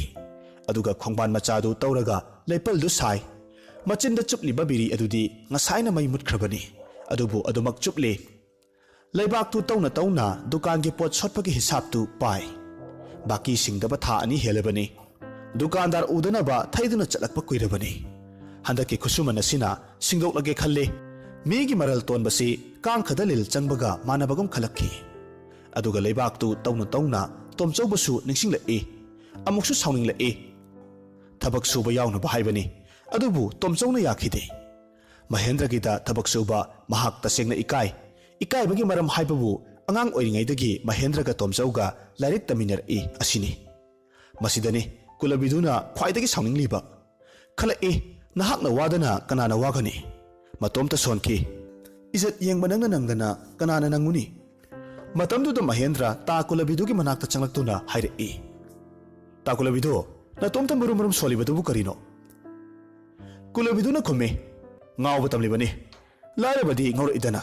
ꯑꯗꯨꯒ ꯈꯣꯡꯕꯥꯟ ꯃꯆꯥꯗꯨ ꯇꯧꯔꯒ ꯂꯩꯄꯜꯗꯨ ꯁꯥꯏ꯫ ꯃꯆꯤꯟꯗ ꯆꯨꯞꯂꯤꯕ ꯕꯤꯔꯤ ꯑꯗꯨꯗꯤ ꯉꯁꯥꯏꯅ ꯃꯩ ꯃꯨꯠꯈ꯭ꯔꯕꯅꯤ꯫ ꯑꯗꯨꯕꯨ ꯑꯗꯨꯃꯛ ꯆꯨꯞꯂꯤ꯫ ꯂꯩꯕꯥꯛꯇꯨ ꯇꯧꯅ ꯗꯨꯀꯥꯟꯒꯤ ꯄꯣꯠ ꯁꯣꯠꯄꯒꯤ ꯍꯤꯁꯥꯞꯇꯨ ꯄꯥꯏ꯫ ꯕꯥꯀꯤ ꯁꯤꯡꯗꯕ ꯊꯥ 2 ꯍꯦꯜꯂꯕꯅꯤ꯫ ꯗꯨꯀꯥꯟꯗꯥꯔ ꯎꯗꯅꯕ ꯊꯩꯗꯨꯅ ꯆꯠꯂꯛꯄ ꯀꯨꯏꯔꯕꯅꯤ꯫ ꯍꯟꯗꯛꯀꯤ ꯈꯨꯠꯁꯨꯃꯟ ꯑꯁꯤꯅ ꯁꯤꯡꯗꯣꯛꯂꯒꯦ ꯈꯜꯂꯤ꯫ ꯃꯤꯒꯤ ꯃꯔꯜ ꯇꯣꯟꯕꯁꯤ ꯀꯥꯡꯈꯗ ꯂꯤꯜ ꯆꯪꯕꯒ ꯃꯥꯟꯅꯕꯒꯨꯝ ꯈꯜꯂꯛꯈꯤ꯫ ꯑꯗꯨꯒ ꯂꯩꯕꯥꯛꯇꯨ ꯇꯧꯅ ꯅꯤꯡꯁꯤꯡꯂꯛꯏ꯫ ꯑꯃꯨꯛꯁꯨ ꯁꯥꯎꯅꯤꯡꯂꯛꯏ꯫ ꯊꯕꯛ ꯁꯨꯕ ꯌꯥꯎꯅꯕ ꯍꯥꯏꯕꯅꯤ꯫ ꯑꯗꯨꯕꯨ ꯇꯣꯝꯆꯧꯅ ꯌꯥꯈꯤꯗꯦ꯫ ꯃꯍꯦꯟꯗ꯭ꯔꯒꯤꯗ ꯊꯕꯛ ꯁꯨꯕ ꯃꯍꯥꯛ ꯇꯁꯦꯡꯅ ꯏꯀꯥꯏꯕꯒꯤ ꯃꯔꯝ ꯍꯥꯏꯕꯕꯨ ꯑꯉꯥꯡ ꯑꯣꯏꯔꯤꯉꯩꯗꯒꯤ ꯃꯍꯦꯟꯗ꯭ꯔꯒ ꯇꯣꯝꯆꯧꯒ ꯂꯥꯏꯔꯤꯛ ꯇꯝꯃꯤꯟꯅꯔꯛꯏ ꯑꯁꯤꯅꯤ꯫ ꯃꯁꯤꯗꯅꯤ ꯀꯨꯂꯕꯤꯗꯨꯅ ꯈ꯭ꯋꯥꯏꯗꯒꯤ ꯁꯥꯎꯅꯤꯡꯂꯤꯕ꯫ ꯈꯜꯂꯛꯏ, ꯅꯍꯥꯛꯅ ꯋꯥꯗꯅ ꯀꯅꯥꯅ ꯋꯥꯒꯅꯤ? ꯃꯇꯣꯝꯇ ꯁꯣꯟꯈꯤ꯫ ꯏꯖꯠ ꯌꯦꯡꯕ ꯅꯪꯅ ꯀꯅꯥꯅ ꯅꯪꯉꯨꯅꯤ? ꯃꯇꯝꯗꯨꯗ ꯃꯍꯦꯟꯗ꯭ꯔ ꯇꯥ ꯀꯨꯂꯕꯤꯗꯨꯒꯤ ꯃꯅꯥꯛꯇ ꯆꯪꯂꯛꯇꯨꯅ ꯍꯥꯏꯔꯛꯏ, ꯇꯥ ꯀꯨꯂꯕꯤꯗꯨ, ꯅꯇꯣꯝꯇ ꯃꯨꯔꯨꯝ ꯁꯣꯜꯂꯤꯕꯗꯨꯕꯨ ꯀꯔꯤꯅꯣ? ꯀꯨꯂꯕꯤꯗꯨꯅ ꯈꯨꯝꯃꯤ, ꯉꯥꯎꯕ ꯇꯝꯂꯤꯕꯅꯤ, ꯂꯥꯏꯔꯕꯗꯤ ꯉꯧꯔꯛꯏꯗꯅ꯫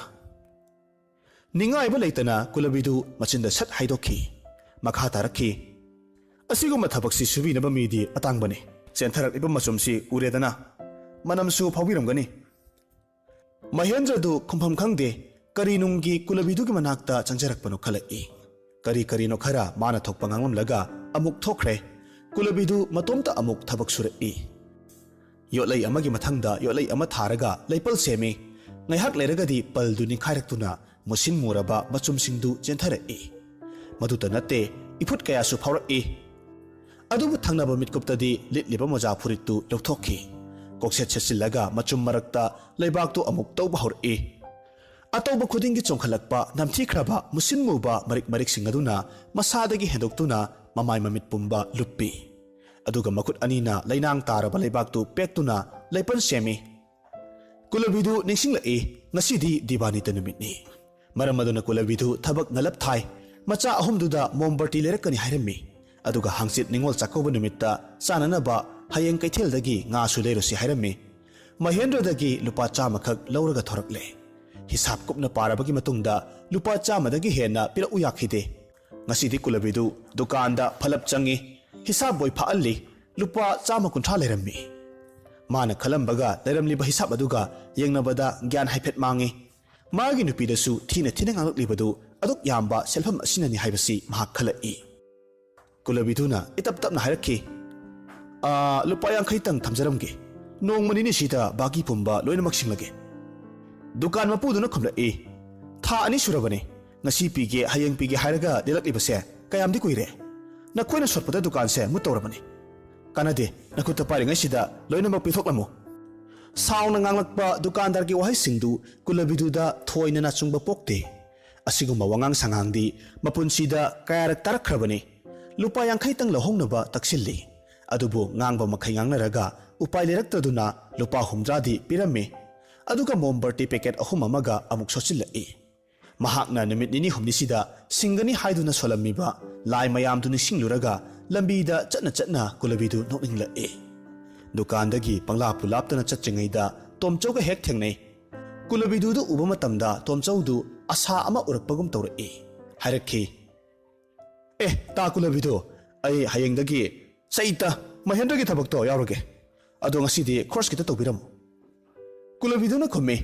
ꯅꯤꯡꯉꯥꯏꯕ ꯂꯩꯇꯅ ꯀꯨꯂꯕꯤꯗꯨ ꯃꯆꯤꯟꯗ ꯁꯠ ꯍꯥꯏꯗꯣꯛꯈꯤ꯫ ꯃꯈꯥ ꯇꯥꯔꯛꯈꯤ, ꯑꯁꯤꯒꯨꯝꯕ ꯊꯕꯛꯁꯤ ꯁꯨꯕꯤꯅꯕ ꯃꯤꯗꯤ ꯑꯇꯥꯡꯕꯅꯤ꯫ ꯆꯦꯟꯊꯔꯛꯂꯤꯕ ꯃꯆꯨꯝꯁꯤ ꯎꯔꯦꯗꯅ, ꯃꯅꯝꯁꯨ ꯐꯥꯎꯕꯤꯔꯝꯒꯅꯤ꯫ ꯃꯍꯦꯟꯗ꯭ꯔꯗꯨ ꯈꯨꯝꯐꯝ ꯈꯪꯗꯦ ꯀꯔꯤꯅꯨꯡꯒꯤ ꯀꯨꯂꯕꯤꯗꯨꯒꯤ ꯃꯅꯥꯛꯇ ꯆꯪꯖꯔꯛꯄꯅꯣ ꯈꯜꯂꯛꯏ ꯀꯔꯤ ꯀꯔꯤꯅꯣ ꯈꯔ ꯃꯥꯅ ꯊꯣꯛꯄ ꯉꯥꯡꯂꯝꯂꯒ ꯑꯃꯨꯛ ꯊꯣꯛꯈ꯭ꯔꯦ ꯀꯨꯂꯕꯤꯗꯨ ꯃꯇꯣꯝꯇ ꯑꯃꯨꯛ ꯊꯕꯛ ꯁꯨꯔꯛꯏ ꯌꯣꯠꯂꯩ ꯑꯃꯒꯤ ꯃꯊꯪꯗ ꯌꯣꯠꯂꯩ ꯑꯃ ꯊꯥꯔꯒ ꯂꯩꯄꯜ ꯁꯦꯝꯃꯤ ꯉꯥꯏꯍꯥꯛ ꯂꯩꯔꯒꯗꯤ ꯄꯜꯗꯨ ꯅꯤꯡꯈꯥꯏꯔꯛꯇꯨꯅ ꯃꯨꯁꯤꯟ ꯃꯨꯔꯕ ꯃꯆꯨꯝꯁꯤꯡꯗꯨ ꯆꯦꯟꯊꯔꯛꯏ ꯃꯗꯨꯇ ꯅꯠꯇꯦ ꯏꯐꯨꯠ ꯀꯌꯥꯁꯨ ꯐꯥꯎꯔꯛꯏ ꯑꯗꯨꯕꯨ ꯊꯪꯅꯕ ꯃꯤꯠꯀꯨꯞꯇꯗꯤ ꯂꯤꯠꯂꯤꯕ ꯃꯣꯖꯥ ꯐꯨꯔꯤꯠꯇꯨ ꯂꯧꯊꯣꯛꯈꯤ ꯀꯣꯛꯁꯦꯠ ꯁꯦꯠꯆꯤꯜꯂꯒ ꯃꯆꯨꯝ ꯃꯔꯛꯇ ꯂꯩꯕꯥꯛꯇꯨ ꯑꯃꯨꯛ ꯇꯧꯕ ꯍꯧꯔꯛꯏ ꯑꯇꯧꯕ ꯈꯨꯗꯤꯡꯒꯤ ꯆꯣꯡꯈꯠꯂꯛꯄ ꯅꯝꯊꯤꯈ꯭ꯔꯕ ꯃꯨꯁꯤꯟ ꯃꯨꯕ ꯃꯔꯤꯛ ꯃꯔꯤꯛꯁꯤꯡ ꯑꯗꯨꯅ ꯃꯁꯥꯗꯒꯤ ꯍꯦꯟꯗꯣꯛꯇꯨꯅ ꯃꯃꯥꯏ ꯃꯃꯤꯠ ꯄꯨꯝꯕ ꯂꯨꯞꯄꯤ ꯑꯗꯨꯒ ꯃꯈꯨꯠ ꯑꯅꯤꯅ ꯂꯩꯅꯥꯡ ꯇꯥꯔꯕ ꯂꯩꯕꯥꯛꯇꯨ ꯄꯦꯛꯇꯨꯅ ꯂꯩꯄꯜ ꯁꯦꯝꯃꯤ ꯀꯨꯂꯕꯤꯗꯨ ꯅꯤꯡꯁꯤꯡꯂꯛꯏ ꯉꯁꯤꯗꯤ ꯗꯤꯕꯥꯅꯤꯇ ꯅꯨꯃꯤꯠꯅꯤ ꯃꯔꯝ ꯑꯗꯨꯅ ꯀꯨꯂꯕꯤꯗꯨ ꯊꯕꯛ ꯉꯂꯞ ꯊꯥꯏ ꯃꯆꯥ ꯑꯍꯨꯝꯗꯨꯗ ꯃꯣꯝꯕꯔꯇꯤ ꯂꯩꯔꯛꯀꯅꯤ ꯍꯥꯏꯔꯝꯃꯤ ꯑꯗꯨꯒ ꯍꯥꯡꯆꯤꯠ ꯅꯤꯉꯣꯜ ꯆꯥꯛꯀꯧꯕ ꯅꯨꯃꯤꯠꯇ ꯆꯥꯅꯅꯕ ꯍꯌꯦꯡ ꯀꯩꯊꯦꯜꯗꯒꯤ ꯉꯥꯁꯨ ꯂꯩꯔꯨꯁꯤ ꯍꯥꯏꯔꯝꯃꯤ ꯃꯍꯦꯟꯗ꯭ꯔꯗꯒꯤ ꯂꯨꯄꯥ 100 ꯈꯛ ꯂꯧꯔꯒ ꯊꯣꯔꯛꯂꯦ ഹിസാബ് ꯀꯨꯞꯅ ꯄꯥꯔꯕꯒꯤ ꯃꯇꯨꯡꯗ ꯂꯨꯄꯥ 100ꯗꯒꯤ ꯍꯦꯟꯅ ꯄꯤꯔꯛꯎ ꯌꯥꯈꯤꯗꯦ ꯉꯁꯤꯗꯤ ꯀꯨꯂꯕꯤꯗꯨ ꯗꯨꯀꯥꯟꯗ ꯐꯂꯞ ꯆꯪꯉꯤ ഹിസാബ് ꯕꯣꯏ ꯐꯥꯛꯍꯜꯂꯤ ꯂꯨꯄꯥ 150 ꯂꯩꯔꯝꯃꯤ ꯃꯥꯅ ꯈꯜꯂꯝꯕꯒ ꯂꯩꯔꯝꯂꯤꯕ હિસાබ് ꯑꯗꯨꯒ ꯌꯦꯡꯅꯕꯗ ꯒ꯭ꯌꯥꯟ ꯍꯥꯏꯐꯦꯠ ꯃꯥꯡꯉꯤ ꯃꯥꯒꯤ ꯅꯨꯄꯤꯗꯁꯨ ꯊꯤꯅ ꯉꯥꯡꯂꯛꯂꯤꯕꯗꯨ ꯑꯗꯨꯛ ꯌꯥꯝꯕ ꯁꯦꯜꯐꯝ ꯑꯁꯤꯅꯅꯤ ꯍꯥꯏꯕꯁꯤ ꯃꯍꯥꯛ ꯈꯜꯂꯛꯏ ꯀꯨꯂꯕꯤꯗꯨꯅ ꯏꯇꯞ ꯇꯞꯅ ꯍꯥꯏꯔꯛꯈꯤ ꯂꯨꯄꯥ 50ꯇꯪ ꯊꯝꯖꯔꯝꯒꯦ ꯅꯣꯡꯃ ꯅꯤꯅꯤ ꯁꯤꯗ ꯕꯥꯒꯤ ꯄꯨꯝꯕ ꯂꯣꯏꯅꯃꯛ ꯁꯤꯡꯂꯒꯦ ꯗꯨꯀꯥꯟ ꯃꯄꯨꯗꯨꯅ ꯈꯨꯝꯂꯛꯏ ꯊꯥ 2 ꯁꯨꯔꯕꯅꯤ ꯉꯁꯤ ꯄꯤꯒꯦ ꯍꯌꯦꯡ ꯄꯤꯒꯦ ꯍꯥꯏꯔꯒ ꯂꯦꯜꯂꯛꯂꯤꯕꯁꯦ ꯀꯌꯥꯝꯗꯤ ꯀꯨꯏꯔꯦ ꯅꯈꯣꯏꯅ ꯁꯣꯠꯄꯗ ꯗꯨꯀꯥꯟꯁꯦ ꯃꯨꯠ ꯇꯧꯔꯕꯅꯤ ꯀꯥꯟꯅꯗꯦ ꯅꯈꯨꯠꯇ ꯄꯥꯏꯔꯤꯉꯩꯁꯤꯗ ꯂꯣꯏꯅꯃꯛ ꯄꯤꯊꯣꯛꯂꯝꯃꯨ ꯁꯥꯎꯅ ꯉꯥꯡꯂꯛꯄ ꯗꯨꯀꯥꯟꯗꯥꯔꯒꯤ ꯋꯥꯍꯩꯁꯤꯡꯗꯨ ꯀꯨꯂꯕꯤꯗꯨꯗ ꯊꯣꯏꯅ ꯅꯥꯆꯨꯡꯕ ꯄꯣꯛꯇꯦ ꯑꯁꯤꯒꯨꯝꯕ ꯋꯥꯉꯥꯡ ꯁꯉꯥꯡꯗꯤ ꯃꯄꯨꯟꯁꯤꯗ ꯀꯌꯥꯔꯛ ꯇꯥꯔꯛꯈ꯭ꯔꯕꯅꯤ ꯂꯨꯄꯥ 50ꯇꯪ ꯂꯧꯍꯧꯅꯕ ꯇꯛꯁꯤꯜꯂꯤ ꯑꯗꯨꯕꯨ ꯉꯥꯡꯕ ꯃꯈꯩ ꯉꯥꯡꯅꯔꯒ ꯎꯄꯥꯏ ꯂꯩꯔꯛꯇꯗꯨꯅ ꯂꯨꯄꯥ 60ꯗꯤ ꯄꯤꯔꯝꯃꯤ ꯑꯗꯨꯒ ꯃꯣꯝꯕꯔꯇꯤ ꯄꯦꯀꯦꯠ 3 ꯑꯃꯒ ꯑꯃꯨꯛ ꯁꯣꯠꯆꯤꯜꯂꯛꯏ ꯃꯍꯥꯛꯅ ꯅꯨꯃꯤꯠ 2-3 ꯁꯤꯡꯒꯅꯤ ꯍꯥꯏꯗꯨꯅ ꯁꯣꯜꯂꯝꯃꯤꯕ ꯂꯥꯏ ꯃꯌꯥꯝꯗꯨ ꯅꯤꯡꯁꯤꯡꯂꯨꯔꯒ ꯂꯝꯕꯤꯗ ꯆꯠꯅ ꯀꯨꯂꯕꯤꯗꯨ ꯅꯣꯛꯅꯤꯡꯂꯛꯏ ꯗꯨꯀꯥꯟꯗꯒꯤ ꯄꯪꯂꯥꯞꯄꯨ ꯂꯥꯞꯇꯅ ꯆꯠꯇ꯭ꯔꯤꯉꯩꯗ ꯇꯣꯝꯆꯧꯒ ꯍꯦꯛ ꯊꯦꯡꯅꯩ ꯀꯨꯂꯕꯤꯗꯨꯗ ꯎꯕ ꯃꯇꯝꯗ ꯇꯣꯝꯆꯧꯗꯨ ꯑꯁꯥ ꯑꯃ ꯎꯔꯛꯄꯒꯨꯝ ꯇꯧꯔꯛꯏ ꯍꯥꯏꯔꯛꯈꯤ ꯇꯥ ꯀꯨꯂꯕꯤꯗꯨ ꯑꯩ ꯍꯌꯦꯡꯗꯒꯤ ꯆꯩꯇ ꯃꯍꯦꯟꯗ꯭ꯔꯒꯤ ꯊꯕꯛꯇꯣ ꯌꯥꯎꯔꯒꯦ ꯑꯗꯣ ꯉꯁꯤꯗꯤ ꯈꯣꯔꯁ ꯈꯤꯇ ꯇꯧꯕꯤꯔꯝꯃꯨ ꯀꯨꯂꯕꯤꯗꯨꯅ ꯈꯨꯝꯃꯤ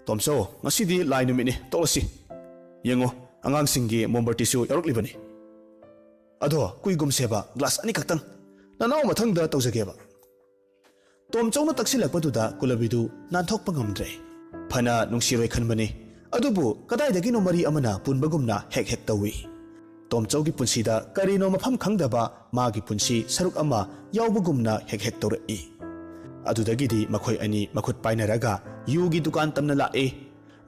ꯇꯣꯝꯆꯧ ꯉꯁꯤꯗꯤ ꯂꯥꯏ ꯅꯨꯃꯤꯠꯅꯤ ꯇꯣꯛꯂꯁꯤ ꯌꯦꯡꯉꯣ ꯑꯉꯥꯡꯁꯤꯡꯒꯤ ꯃꯣꯝꯕꯔꯇꯤꯁꯨ ꯌꯥꯎꯔꯛꯂꯤꯕꯅꯤ ꯑꯗꯣ ꯀꯨꯏꯒꯨꯝꯁꯦꯕ ꯒ꯭ꯂꯥꯁ 2 ꯈꯛꯇꯪ ꯅꯅꯥꯎ ꯃꯊꯪꯗ ꯇꯧꯖꯒꯦꯕ ꯇꯣꯝꯆꯧꯅ ꯇꯛꯁꯤꯜꯂꯛꯄꯗꯨꯗ ꯀꯨꯂꯕꯤꯗꯨ ꯅꯥꯟꯊꯣꯛꯄ ꯉꯝꯗ꯭ꯔꯦ ꯐꯅ ꯅꯨꯡꯁꯤꯔꯣꯏ ꯈꯟꯕꯅꯤ ꯑꯗꯨꯕꯨ ꯀꯗꯥꯏꯗꯒꯤꯅꯣ ꯃꯔꯤ ꯑꯃꯅ ꯄꯨꯟꯕꯒꯨꯝꯅ ꯍꯦꯛ ꯇꯧꯏ ꯇꯣꯝꯆꯧꯒꯤ ꯄꯨꯟꯁꯤꯗ ꯀꯔꯤꯅꯣ ꯃꯐꯝ ꯈꯪꯗꯕ ꯃꯥꯒꯤ ꯄꯨꯟꯁꯤ ꯁꯔꯨꯛ ꯑꯃ ꯌꯥꯎꯕꯒꯨꯝꯅ ꯍꯦꯛ ꯇꯧꯔꯛꯏ ꯑꯗꯨꯗꯒꯤꯗꯤ ꯃꯈꯣꯏ ꯑꯅꯤ ꯃꯈꯨꯠ ꯄꯥꯏꯅꯔꯒ ꯌꯨꯒꯤ ꯗꯨꯀꯥꯟ ꯇꯝꯅ ꯂꯥꯛꯏ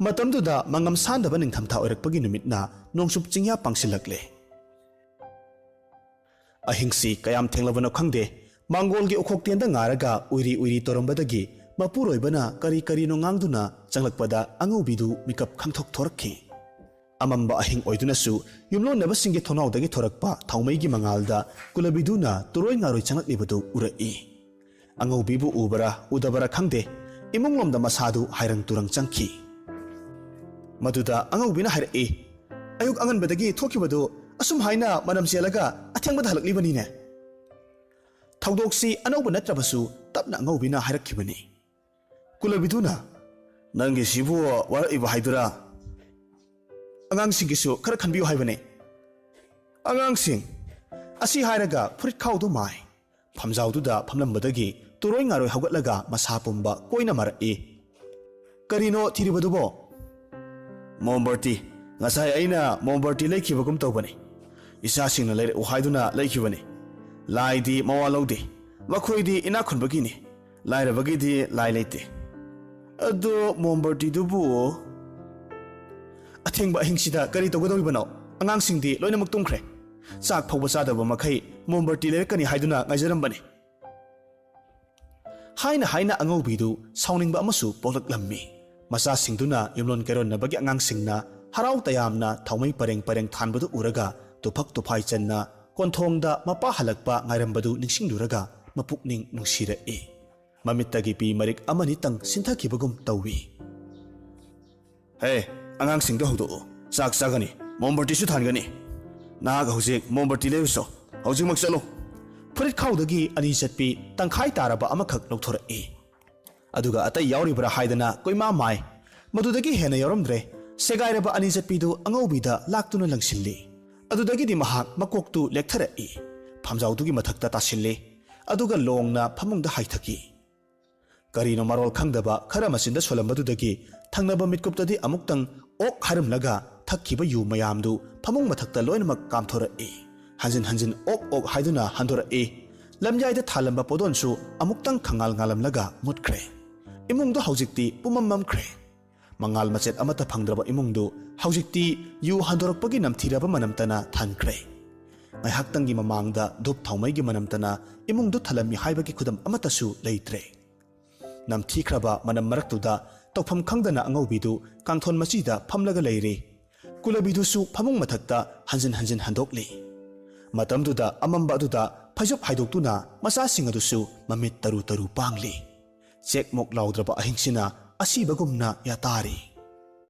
ꯃꯇꯝꯗꯨꯗ ꯃꯉꯝ ꯁꯥꯟꯗꯕ ꯅꯤꯡꯊꯝꯊꯥ ꯑꯣꯏꯔꯛꯄꯒꯤ ꯅꯨꯃꯤꯠꯅ ꯅꯣꯡꯆꯨꯞ ꯆꯤꯡꯌꯥ ꯄꯥꯡꯁꯤꯜꯂꯛꯂꯦ ꯑꯍꯤꯡꯁꯤ ꯀꯌꯥꯝ ꯊꯦꯡꯂꯕꯅꯣ ꯈꯪꯗꯦ ꯃꯥꯡꯒꯣꯜꯒꯤ ꯎꯈꯣꯛꯇꯦꯟꯗ ꯉꯥꯔꯒ ꯎꯏꯔꯤ ꯇꯧꯔꯝꯕꯗꯒꯤ ꯃꯄꯨꯔꯣꯏꯕꯅ ꯀꯔꯤꯅꯣ ꯉꯥꯡꯗꯨꯅ ꯆꯪꯂꯛꯄꯗ ꯑꯉꯧꯕꯤꯗꯨ ꯃꯤꯀꯞ ꯈꯪꯊꯣꯛ ꯊꯣꯔꯛꯈꯤ ꯑꯃꯝꯕ ꯑꯍꯤꯡ ꯑꯣꯏꯗꯨꯅꯁꯨ ꯌꯨꯝꯂꯣꯟꯅꯕꯁꯤꯡꯒꯤ ꯊꯣꯡꯅꯥꯎꯗꯒꯤ ꯊꯣꯔꯛꯄ ꯊꯥꯎꯃꯩꯒꯤ ꯃꯉꯥꯜꯗ ꯀꯨꯂꯕꯤꯗꯨꯅ ꯇꯨꯔꯣꯏ ꯉꯥꯔꯣꯏ ꯆꯪꯂꯛꯂꯤꯕꯗꯨ ꯎꯔꯛꯏ ꯑꯉꯧꯕꯤꯕꯨ ꯎꯕꯔꯥ ꯎꯗꯕꯔꯥ ꯈꯪꯗꯦ ꯏꯃꯨꯡꯂꯣꯝꯗ ꯃꯁꯥꯗꯨ ꯍꯥꯏꯔꯪ ꯇꯨꯔꯪ ꯆꯪꯈꯤ ꯃꯗꯨꯗ ꯑꯉꯧꯕꯤꯅ ꯍꯥꯏꯔꯛꯏ ꯑꯌꯨꯛ ꯑꯉꯟꯕꯗꯒꯤ ꯊꯣꯛꯈꯤꯕꯗꯨ ꯑꯁꯨꯝ ꯍꯥꯏꯅ ꯃꯅꯝ ꯆꯦꯜꯂꯒ ꯑꯊꯦꯡꯕꯗ ꯍꯜꯂꯛꯂꯤꯕꯅꯤꯅꯦ ꯊꯧꯗꯣꯛꯁꯤ ꯑꯅꯧꯕ ꯅꯠꯇ꯭ꯔꯕꯁꯨ ꯇꯞꯅ ꯑꯉꯧꯕꯤꯅ ꯍꯥꯏꯔꯛꯈꯤꯕꯅꯤ ꯀꯨꯂꯕꯤꯗꯨꯅ ꯅꯪꯒꯤꯁꯤꯕꯨ ꯋꯥꯔꯛꯏꯕ ꯍꯥꯏꯗꯨꯔꯥ ꯑꯉꯥꯡꯁꯤꯡꯒꯤꯁꯨ ꯈꯔ ꯈꯟꯕꯤꯌꯨ ꯍꯥꯏꯕꯅꯤ ꯑꯉꯥꯡꯁꯤꯡ ꯑꯁꯤ ꯍꯥꯏꯔꯒ ꯐꯨꯔꯤꯠ ꯈꯥꯎꯗꯨ ꯃꯥꯏ ꯐꯝꯖꯥꯎꯗꯨꯗ ꯐꯝꯂꯝꯕꯗꯒꯤ ꯇꯨꯔꯣꯏ ꯉꯥꯔꯣꯏ ꯍꯧꯒꯠꯂꯒ ꯃꯁꯥ ꯄꯨꯝꯕ ꯀꯣꯏꯅ ꯃꯔꯛꯏ ꯀꯔꯤꯅꯣ ꯊꯤꯔꯤꯕꯗꯨꯕꯣ ꯃꯣꯝꯕꯔꯇꯤ ꯉꯁꯥꯏ ꯑꯩꯅ ꯃꯣꯝꯕꯔꯇꯤ ꯂꯩꯈꯤꯕꯒꯨꯝ ꯇꯧꯕꯅꯤ ꯏꯆꯥꯁꯤꯡꯅ ꯂꯩꯔꯛꯎ ꯍꯥꯏꯗꯨꯅ ꯂꯩꯈꯤꯕꯅꯤ ꯂꯥꯏꯗꯤ ꯃꯋꯥ ꯂꯧꯗꯦ ꯃꯈꯣꯏꯗꯤ ꯏꯅꯥꯛ ꯈꯨꯟꯕꯒꯤꯅꯤ ꯂꯥꯏꯔꯕꯒꯤꯗꯤ ꯂꯥꯏ ꯂꯩꯇꯦ ꯑꯗꯣ ꯃꯣꯝꯕꯔꯇꯤꯗꯨꯕꯨ ꯑꯊꯦꯡꯕ ꯑꯍꯤꯡꯁꯤꯗ ꯀꯔꯤ ꯇꯧꯒꯗꯧꯔꯤꯕꯅꯣ ꯑꯉꯥꯡꯁꯤꯡꯗꯤ ꯂꯣꯏꯅꯃꯛ ꯇꯨꯝꯈ꯭ꯔꯦ ꯆꯥꯛ ꯐꯥꯎꯕ ꯆꯥꯗꯕ ꯃꯈꯩ ꯃꯣꯝꯕꯔꯇꯤ ꯂꯩꯔꯛꯀꯅꯤ ꯍꯥꯏꯗꯨꯅ ꯉꯥꯏꯖꯔꯝꯕꯅꯤ ꯍꯥꯏꯅ ꯑꯉꯧꯕꯤꯗꯨ ꯁꯥꯎꯅꯤꯡꯕ ꯑꯃꯁꯨ ꯄꯣꯛꯂꯛꯂꯝꯃꯤ ꯃꯆꯥꯁꯤꯡꯗꯨꯅ ꯌꯨꯝꯂꯣꯟ ꯀꯩꯔꯣꯟꯅꯕꯒꯤ ꯑꯉꯥꯡꯁꯤꯡꯅ ꯍꯔꯥꯎ ꯇꯌꯥꯝꯅ ꯊꯥꯎꯃꯩ ꯄꯔꯦꯡ ꯊꯥꯟꯕꯗꯨ ꯎꯔꯒ ꯇꯨꯐꯛ ꯇꯨꯐꯥꯏ ꯆꯟꯅ ꯀꯣꯟꯊꯣꯡꯗ ꯃꯄꯥ ꯍꯜꯂꯛꯄ ꯉꯥꯏꯔꯝꯕꯗꯨ ꯅꯤꯡꯁꯤꯡꯂꯨꯔꯒ ꯃꯄꯨꯛꯅꯤꯡ ꯅꯨꯡꯁꯤꯔꯛꯏ ꯃꯃꯤꯠꯇꯒꯤ ꯄꯤ ꯃꯔꯤꯛ ꯑꯃꯅꯤꯇꯪ ꯁꯤꯟꯊꯈꯤꯕꯒꯨꯝ ꯇꯧꯏ ꯍꯦ ꯑꯉꯥꯡꯁꯤꯡꯗꯣ ꯍꯧꯗꯣꯛꯎ ꯆꯥꯛ ꯆꯥꯒꯅꯤ ꯃꯣꯝꯕꯔꯇꯤꯁꯨ ꯊꯥꯟꯒꯅꯤ ꯅꯍꯥꯛ ꯍꯧꯖꯤꯛ ꯃꯣꯝꯕꯔꯇꯤ ꯂꯩꯔꯨꯆꯣ ꯍꯧꯖꯤꯛꯃꯛ ꯆꯠꯂꯣ ꯐꯨꯔꯤꯠ ꯈꯥꯎꯗꯒꯤ 2 ꯆꯠꯄꯤ ꯇꯪꯈꯥꯏ ꯇꯥꯔꯕ ꯑꯃꯈꯛ ꯂꯧꯊꯣꯔꯛꯏ ꯑꯗꯨꯒ ꯑꯇꯩ ꯌꯥꯎꯔꯤꯕ꯭ꯔꯥ ꯍꯥꯏꯗꯅ ꯀꯣꯏꯃꯥ ꯃꯥꯏ ꯃꯗꯨꯗꯒꯤ ꯍꯦꯟꯅ ꯌꯥꯎꯔꯝꯗ꯭ꯔꯦ Segairaba ani chatpidu angobida laktuna langsilli. Adudagidi mahak makoktu lekthara'i. Phamjaudugi mathakta tasilli. Aduga longna phamungda haithaki. Karino marol khangdaba khara masinda solambadudagi thangnaba mitkuptadi amuktang ok harimlaga thakkiba yu mayamdu phamung mathakta loinamak kamthора'i. Hanjin ok haiduna handора'i. Lamjaida thalamba podonsu amuktang khangal ngalamlaga mutkre. Imungdu haujikti pumamamkre. Mangal macet amata phangdraba imungdu haujikti yu handorakpagi namthiraba manamtana thankre. Ngaihaktanggi mamangda dup thaumaigi manamtana imungdu thalami haibagi khudam amatasu leitre. Namthikraba manam maraktuda tawpham khangdana angaubidu kangthon machida phamlaga leire. Kulabidusu phamung mathakta hanjin handokli. Matamduda amamba aduda phajop haidoktuna masasing adusu mamit taru pangli. Chek mok laudraba ahingsina asibagumna yatari.